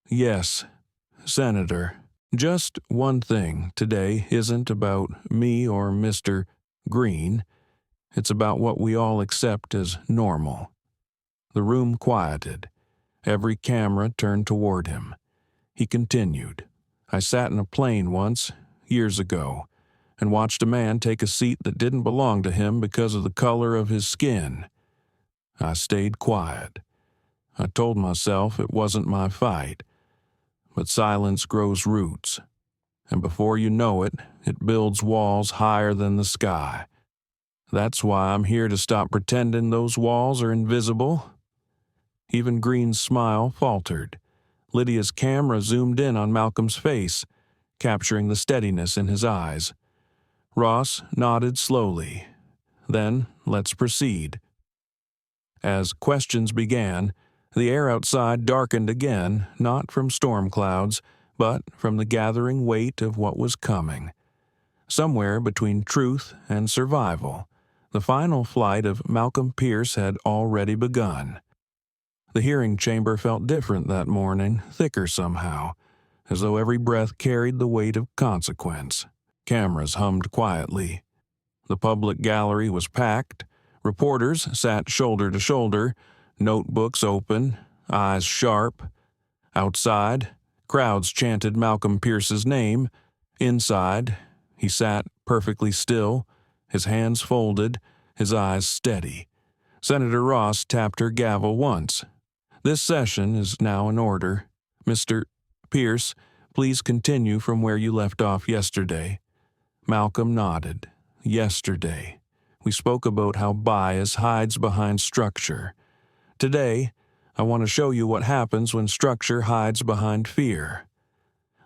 "Yes, Senator. Just one thing today isn't about me or Mr. Green. It's about what we all accept as normal." The room quieted. Every camera turned toward him. He continued, "I sat in a plane once, years ago, and watched a man take a seat that didn't belong to him because of the color of his skin. I stayed quiet. I told myself it wasn't my fight. But silence grows roots, and before you know it, it builds walls higher than the sky. That's why I'm here to stop pretending those walls are invisible." Even Green's smile faltered. Lydia's camera zoomed in on Malcolm's face, capturing the steadiness in his eyes. Ross nodded slowly. "Then let's proceed." As questions began, the air outside darkened again, not from storm clouds, but from the gathering weight of what was coming. Somewhere between truth and survival, the final flight of Malcolm Pierce had already begun. The hearing chamber felt different that morning, thicker somehow, as though every breath carried the weight of consequence. Cameras hummed quietly. The public gallery was packed. Reporters sat shoulder to shoulder, notebooks open, eyes sharp. Outside, crowds chanted Malcolm Pierce's name. Inside, he sat perfectly still, his hands folded, his eyes steady. Senator Ross tapped her gavel once. "This session is now in order. Mr. Pierce, please continue from where you left off yesterday." Malcolm nodded. "Yesterday, we spoke about how bias hides behind structure. Today, I want to show you what happens when structure hides behind fear."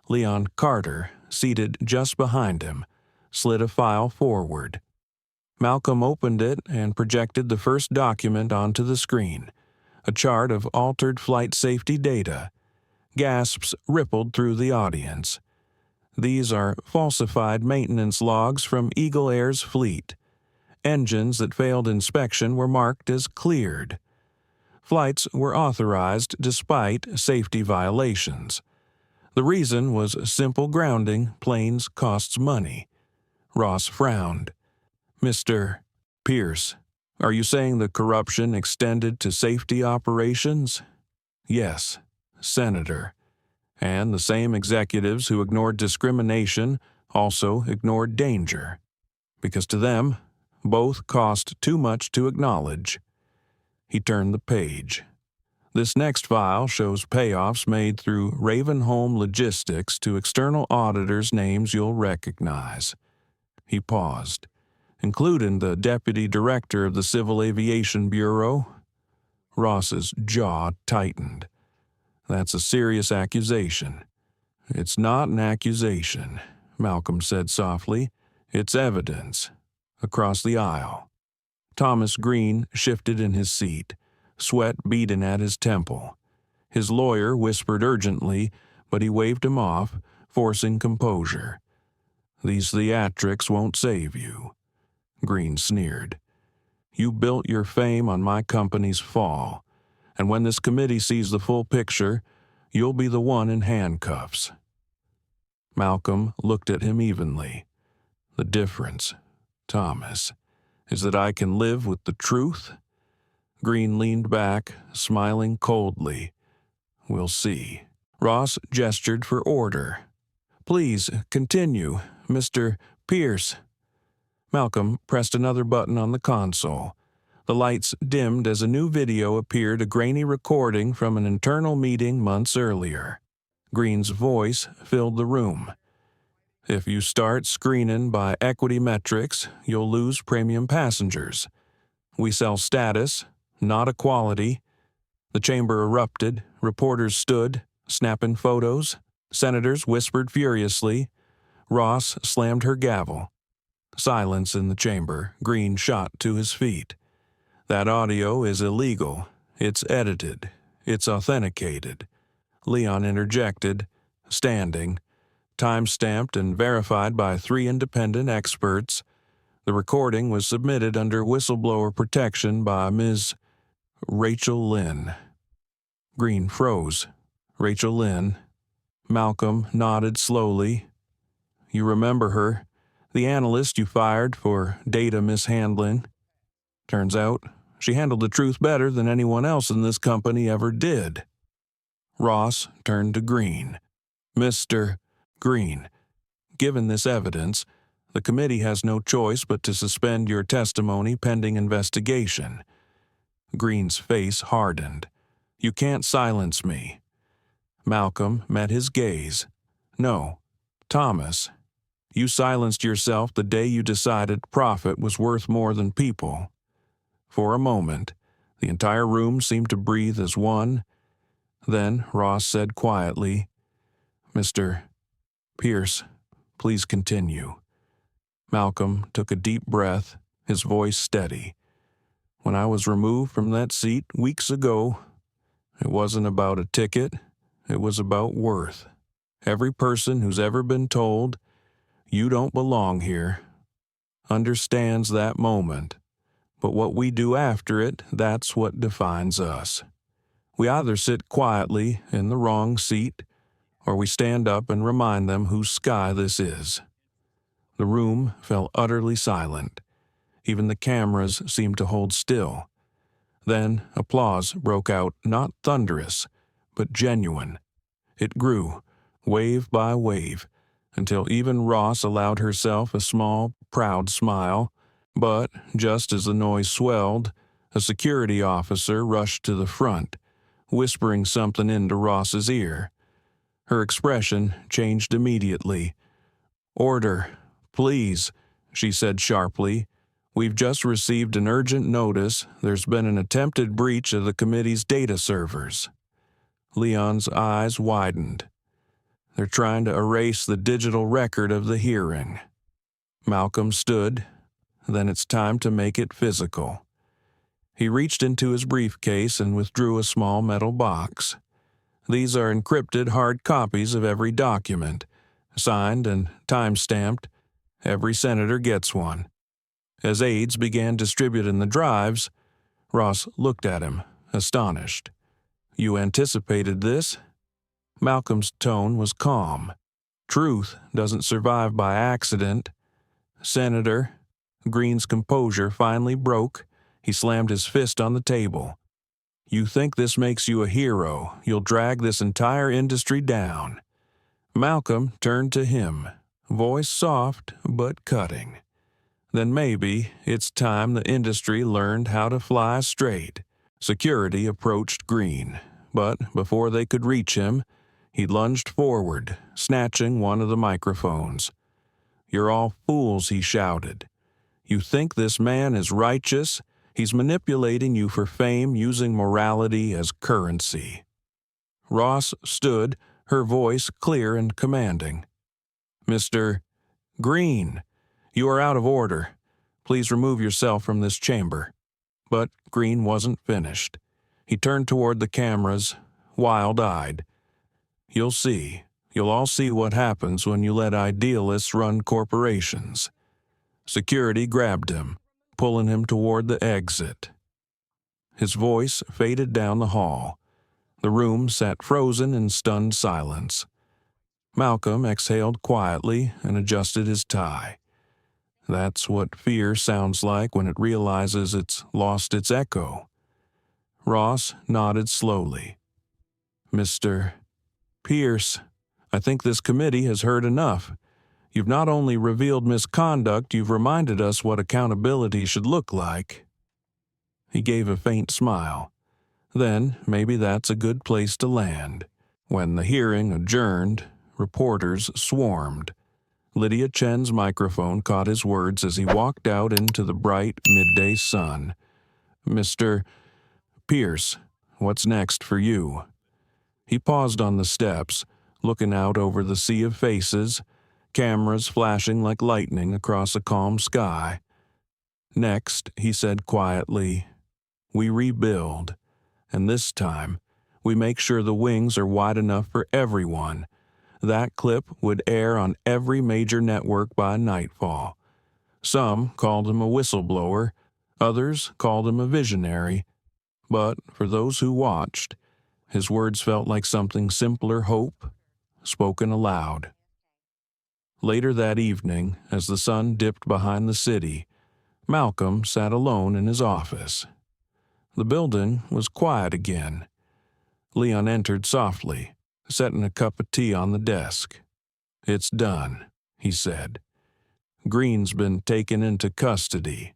Leon Carter, seated just behind him, slid a file forward. Malcolm opened it and projected the first document onto the screen, a chart of altered flight safety data. Gasps rippled through the audience. These are falsified maintenance logs from Eagle Air's fleet. Engines that failed inspection were marked as cleared. Flights were authorized despite safety violations. The reason was simple grounding. Planes costs money. Ross frowned. "Mr. Pierce, are you saying the corruption extended to safety operations?" "Yes, Senator. And the same executives who ignored discrimination also ignored danger. Because to them, both cost too much to acknowledge." He turned the page. "This next file shows payoffs made through Ravenholm Logistics to external auditors' names you'll recognize." He paused. "Including the deputy director of the Civil Aviation Bureau." Ross's jaw tightened. "That's a serious accusation." "It's not an accusation," Malcolm said softly. "It's evidence." Across the aisle, Thomas Green shifted in his seat, sweat beading at his temple. His lawyer whispered urgently, but he waved him off, forcing composure. "These theatrics won't save you." Green sneered. "You built your fame on my company's fall, and when this committee sees the full picture, you'll be the one in handcuffs." Malcolm looked at him evenly. "The difference, Thomas, is that I can live with the truth." Green leaned back, smiling coldly. "We'll see." Ross gestured for order. "Please continue, Mr. Pierce." Malcolm pressed another button on the console. The lights dimmed as a new video appeared, a grainy recording from an internal meeting months earlier. Green's voice filled the room. "If you start screening by equity metrics, you'll lose premium passengers. We sell status, not equality." The chamber erupted. Reporters stood, snapping photos. Senators whispered furiously. Ross slammed her gavel. Silence in the chamber. Green shot to his feet. "That audio is illegal. It's edited. It's authenticated." Leon interjected, "Standing. Time-stamped and verified by 3 independent experts." The recording was submitted under whistleblower protection by Ms. Rachel Lynn. Green froze. Rachel Lynn. Malcolm nodded slowly. You remember her, the analyst you fired for data mishandling. Turns out, she handled the truth better than anyone else in this company ever did. Ross turned to Green. Mr. Green, given this evidence, the committee has no choice but to suspend your testimony pending investigation. Green's face hardened. You can't silence me. Malcolm met his gaze. No, Thomas, you silenced yourself the day you decided profit was worth more than people. For a moment, the entire room seemed to breathe as one. Then Ross said quietly, Mr. Pierce, please continue. Malcolm took a deep breath, his voice steady. When I was removed from that seat weeks ago, it wasn't about a ticket, it was about worth. Every person who's ever been told, you don't belong here, understands that moment. But what we do after it, that's what defines us. We either sit quietly in the wrong seat, or we stand up and remind them whose sky this is. The room fell utterly silent. Even the cameras seemed to hold still. Then applause broke out, not thunderous, but genuine. It grew, wave by wave, until even Ross allowed herself a small, proud smile. But just as the noise swelled, a security officer rushed to the front, whispering something into Ross's ear. Her expression changed immediately. Order, please, she said sharply. We've just received an urgent notice. There's been an attempted breach of the committee's data servers. Leon's eyes widened. They're trying to erase the digital record of the hearing. Malcolm stood. Then it's time to make it physical. He reached into his briefcase and withdrew a small metal box. These are encrypted hard copies of every document, signed and time-stamped. Every senator gets one. As aides began distributing the drives, Ross looked at him, astonished. You anticipated this? Malcolm's tone was calm. Truth doesn't survive by accident. Senator, Green's composure finally broke. He slammed his fist on the table. You think this makes you a hero. You'll drag this entire industry down. Malcolm turned to him, voice soft but cutting. Then maybe it's time the industry learned how to fly straight. Security approached Green, but before they could reach him, he lunged forward, snatching one of the microphones. You're all fools, he shouted. You think this man is righteous? He's manipulating you for fame using morality as currency. Ross stood, her voice clear and commanding. Mr. Green, you are out of order. Please remove yourself from this chamber. But Green wasn't finished. He turned toward the cameras, wild-eyed. You'll see. You'll all see what happens when you let idealists run corporations. Security grabbed him, pulling him toward the exit. His voice faded down the hall. The room sat frozen in stunned silence. Malcolm exhaled quietly and adjusted his tie. That's what fear sounds like when it realizes it's lost its echo. Ross nodded slowly. Mr. Pierce, I think this committee has heard enough. You've not only revealed misconduct, you've reminded us what accountability should look like. He gave a faint smile. Then maybe that's a good place to land. When the hearing adjourned, reporters swarmed. Lydia Chen's microphone caught his words as he walked out into the bright midday sun. Mr. Pierce, what's next for you? He paused on the steps, looking out over the sea of faces, cameras flashing like lightning across a calm sky. Next, he said quietly, we rebuild, and this time, we make sure the wings are wide enough for everyone. That clip would air on every major network by nightfall. Some called him a whistleblower, others called him a visionary, but for those who watched, his words felt like something simpler hope spoken aloud. Later that evening, as the sun dipped behind the city, Malcolm sat alone in his office. The building was quiet again. Leon entered softly, setting a cup of tea on the desk. "It's done," he said. "Green's been taken into custody.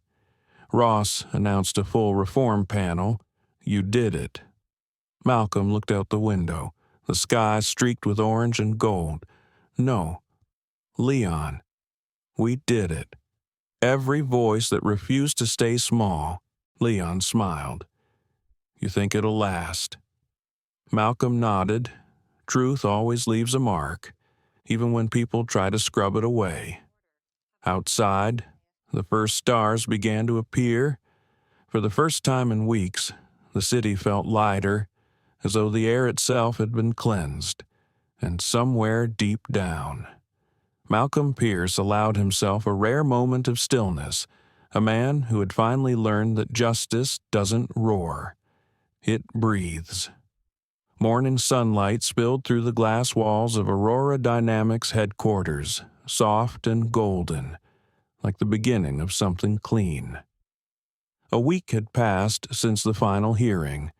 Ross announced a full reform panel. You did it." Malcolm looked out the window, the sky streaked with orange and gold. "No, Leon, we did it." Every voice that refused to stay small, Leon smiled. "You think it'll last?" Malcolm nodded. Truth always leaves a mark, even when people try to scrub it away. Outside, the first stars began to appear. For the first time in weeks, the city felt lighter, as though the air itself had been cleansed. And somewhere deep down, Malcolm Pierce allowed himself a rare moment of stillness, a man who had finally learned that justice doesn't roar. It breathes. Morning sunlight spilled through the glass walls of Aurora Dynamics headquarters, soft and golden, like the beginning of something clean. A week had passed since the final hearing.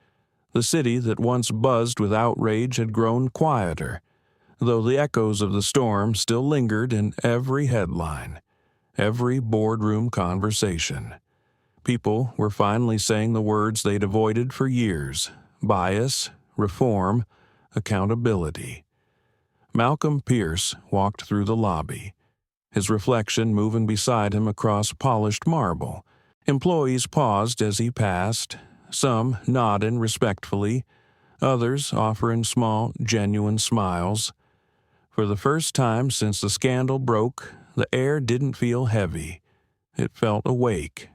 The city that once buzzed with outrage had grown quieter, though the echoes of the storm still lingered in every headline, every boardroom conversation. People were finally saying the words they'd avoided for years: bias, reform, accountability. Malcolm Pierce walked through the lobby, his reflection moving beside him across polished marble. Employees paused as he passed, some nodding respectfully, others offering small, genuine smiles. For the first time since the scandal broke, the air didn't feel heavy. It felt awake.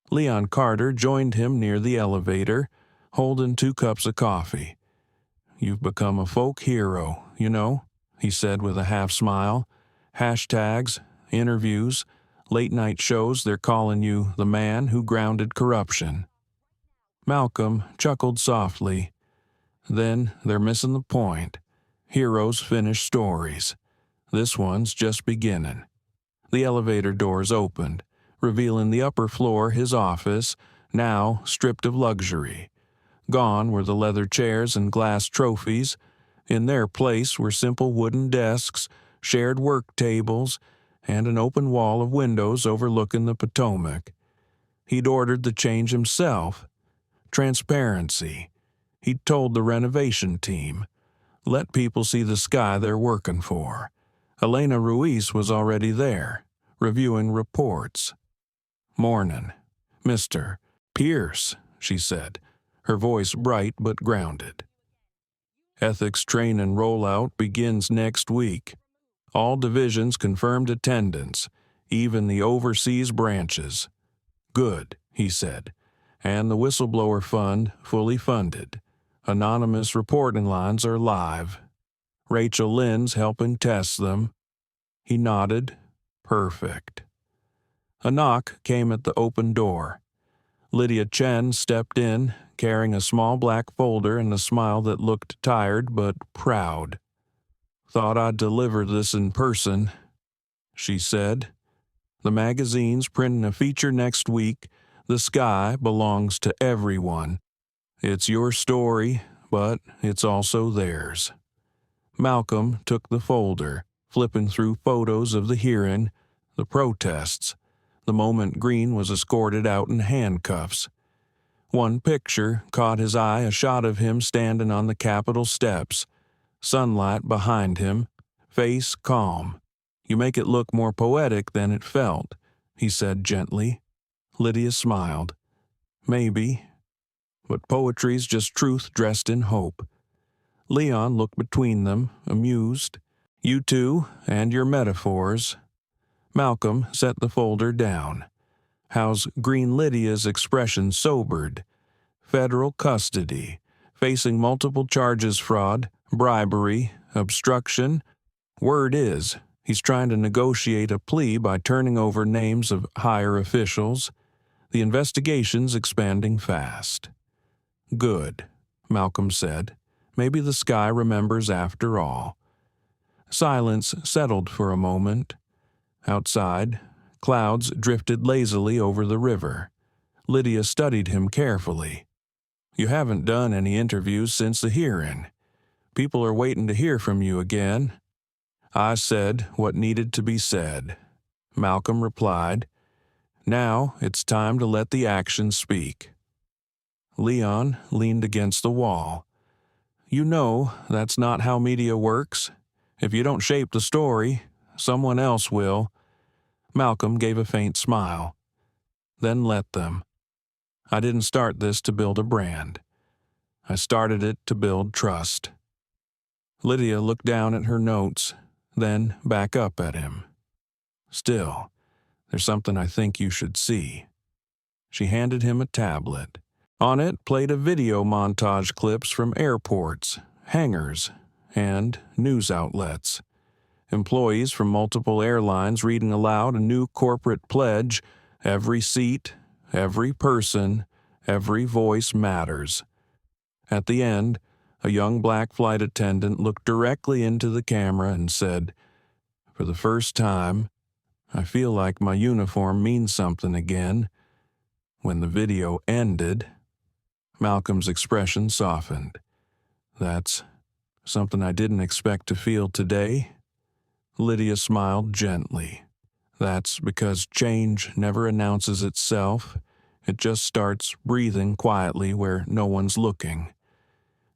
Leon Carter joined him near the elevator, holding 2 cups of coffee. "You've become a folk hero, you know," he said with a half-smile. "Hashtags, interviews, late-night shows, they're calling you the man who grounded corruption." Malcolm chuckled softly. "Then they're missing the point. Heroes finish stories. This one's just beginning." The elevator doors opened, revealing the upper floor his office, now stripped of luxury. Gone were the leather chairs and glass trophies. In their place were simple wooden desks, shared work tables, and an open wall of windows overlooking the Potomac. He'd ordered the change himself. Transparency. He'd told the renovation team, "Let people see the sky they're working for." Elena Ruiz was already there, reviewing reports. "Morning, Mr. Pierce," she said, her voice bright but grounded. "Ethics training rollout begins next week. All divisions confirmed attendance, even the overseas branches." "Good," he said, "and the whistleblower fund fully funded. Anonymous reporting lines are live. Rachel Lynn's helping test them." He nodded. "Perfect." A knock came at the open door. Lydia Chen stepped in, carrying a small black folder and a smile that looked tired but proud. "Thought I'd deliver this in person," she said. "The magazine's printing a feature next week. The sky belongs to everyone. It's your story, but it's also theirs." Malcolm took the folder, flipping through photos of the hearing, the protests, the moment Green was escorted out in handcuffs. One picture caught his eye, a shot of him standing on the Capitol steps, sunlight behind him, face calm. "You make it look more poetic than it felt," he said gently. Lydia smiled. "Maybe. But poetry's just truth dressed in hope." Leon looked between them, amused. "You two, and your metaphors." Malcolm set the folder down. How's Green Lydia's expression sobered? Federal custody, facing multiple charges: fraud, bribery, obstruction. Word is, He's trying to negotiate a plea by turning over names of higher officials. The investigation's expanding fast. Good, Malcolm said. Maybe the sky remembers after all. Silence settled for a moment. Outside, clouds drifted lazily over the river. Lydia studied him carefully. You haven't done any interviews since the hearing. People are waiting to hear from you again. I said what needed to be said. Malcolm replied, Now it's time to let the actions speak. Leon leaned against the wall. You know that's not how media works. If you don't shape the story, someone else will. Malcolm gave a faint smile. Then let them. I didn't start this to build a brand. I started it to build trust. Lydia looked down at her notes, then back up at him. Still, there's something I think you should see. She handed him a tablet. On it played a video montage clips from airports, hangars, and news outlets. Employees from multiple airlines reading aloud a new corporate pledge, every seat, every person, every voice matters. At the end, a young black flight attendant looked directly into the camera and said, For the first time, I feel like my uniform means something again. When the video ended, Malcolm's expression softened. That's something I didn't expect to feel today. Lydia smiled gently. That's because change never announces itself. It just starts breathing quietly where no one's looking.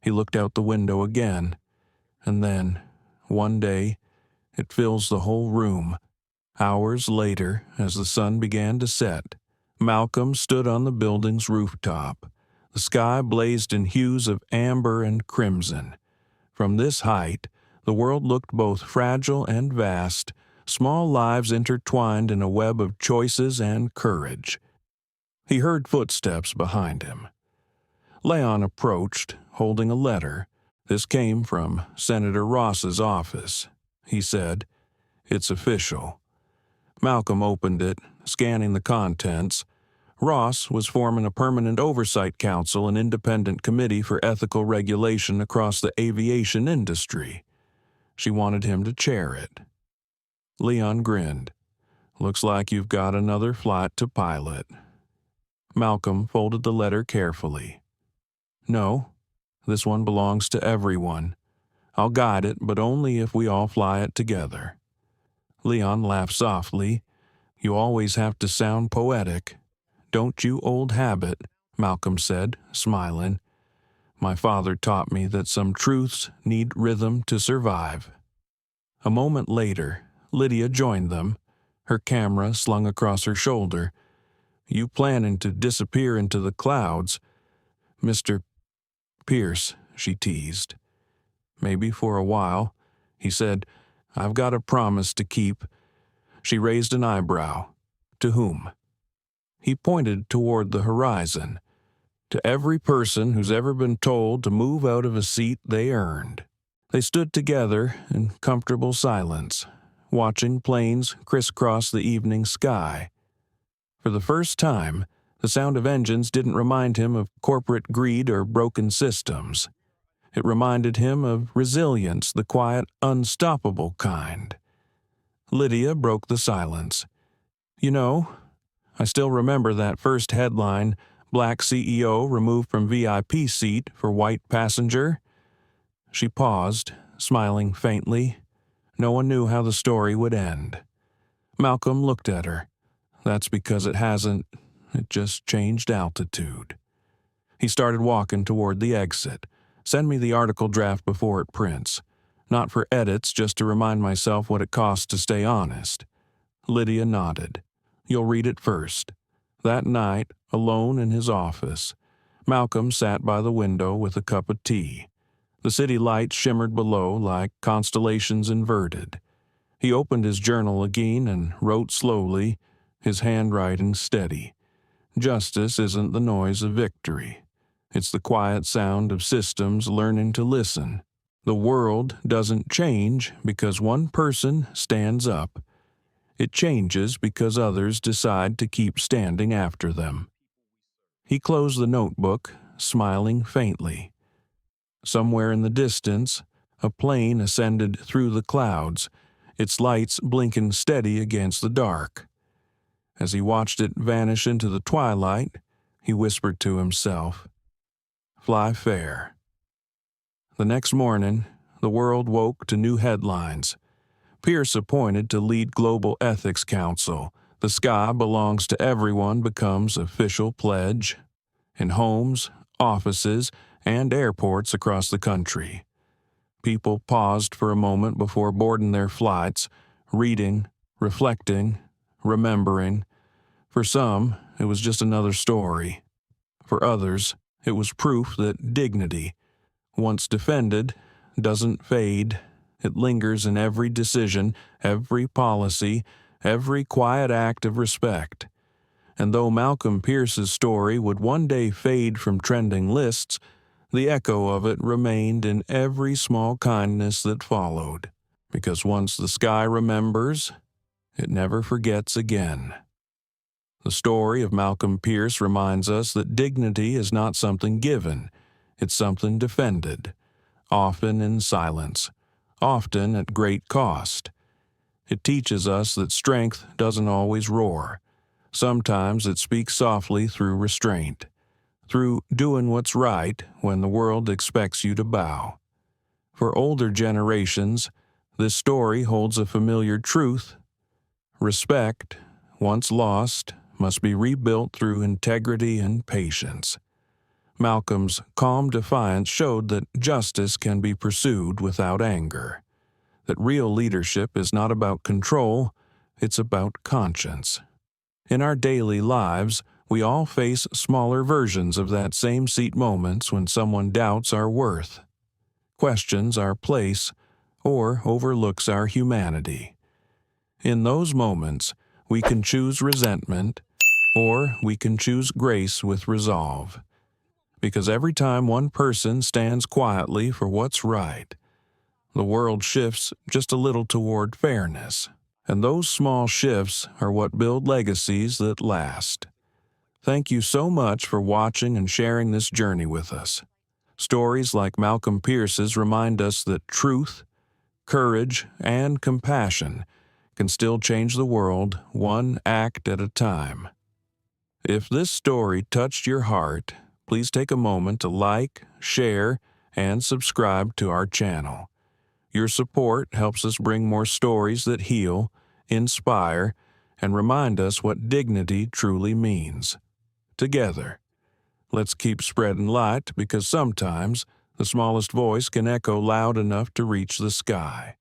He looked out the window again, and then, one day, it fills the whole room. Hours later, as the sun began to set, Malcolm stood on the building's rooftop. The sky blazed in hues of amber and crimson. From this height, the world looked both fragile and vast, small lives intertwined in a web of choices and courage. He heard footsteps behind him. Leon approached, holding a letter. This came from Senator Ross's office. He said, It's official. Malcolm opened it, scanning the contents. Ross was forming a permanent oversight council and independent committee for ethical regulation across the aviation industry. She wanted him to chair it. Leon grinned. Looks like you've got another flight to pilot. Malcolm folded the letter carefully. No, this one belongs to everyone. I'll guide it, but only if we all fly it together. Leon laughed softly. You always have to sound poetic. Don't you, old habit, Malcolm said, smiling. My father taught me that some truths need rhythm to survive. A moment later, Lydia joined them, her camera slung across her shoulder. You planning to disappear into the clouds? Mr. Pierce, she teased. Maybe for a while. He said, I've got a promise to keep. She raised an eyebrow. To whom? He pointed toward the horizon. To every person who's ever been told to move out of a seat they earned. They stood together in comfortable silence, watching planes crisscross the evening sky. For the first time, the sound of engines didn't remind him of corporate greed or broken systems. It reminded him of resilience, the quiet, unstoppable kind. Lydia broke the silence. You know, I still remember that first headline, Black CEO removed from VIP seat for white passenger. She paused, smiling faintly. No one knew how the story would end. Malcolm looked at her. That's because it hasn't. It just changed altitude. He started walking toward the exit. Send me the article draft before it prints. Not for edits, just to remind myself what it costs to stay honest. Lydia nodded. You'll read it first. That night, alone in his office, Malcolm sat by the window with a cup of tea. The city lights shimmered below like constellations inverted. He opened his journal again and wrote slowly, his handwriting steady. Justice isn't the noise of victory. It's the quiet sound of systems learning to listen. The world doesn't change because one person stands up. It changes because others decide to keep standing after them. He closed the notebook, smiling faintly. Somewhere in the distance, a plane ascended through the clouds, its lights blinking steady against the dark. As he watched it vanish into the twilight, he whispered to himself, "Fly fair." The next morning, the world woke to new headlines. Pierce appointed to lead Global Ethics Council. The sky belongs to everyone becomes official pledge. In homes, offices, and airports across the country. People paused for a moment before boarding their flights, reading, reflecting, remembering. For some, it was just another story. For others, it was proof that dignity, once defended, doesn't fade. It lingers in every decision, every policy, every quiet act of respect. And though Malcolm Pierce's story would one day fade from trending lists, the echo of it remained in every small kindness that followed. Because once the sky remembers, it never forgets again. The story of Malcolm Pierce reminds us that dignity is not something given, it's something defended, often in silence, often at great cost. It teaches us that strength doesn't always roar. Sometimes it speaks softly through restraint, through doing what's right when the world expects you to bow. For older generations, this story holds a familiar truth. Respect, once lost, must be rebuilt through integrity and patience. Malcolm's calm defiance showed that justice can be pursued without anger, that real leadership is not about control, it's about conscience. In our daily lives, we all face smaller versions of that same seat moments when someone doubts our worth, questions our place, or overlooks our humanity. In those moments, we can choose resentment, or we can choose grace with resolve. Because every time one person stands quietly for what's right, the world shifts just a little toward fairness. And those small shifts are what build legacies that last. Thank you so much for watching and sharing this journey with us. Stories like Malcolm Pierce's remind us that truth, courage, and compassion can still change the world one act at a time. If this story touched your heart, please take a moment to like, share, and subscribe to our channel. Your support helps us bring more stories that heal, inspire, and remind us what dignity truly means. Together, let's keep spreading light because sometimes the smallest voice can echo loud enough to reach the sky.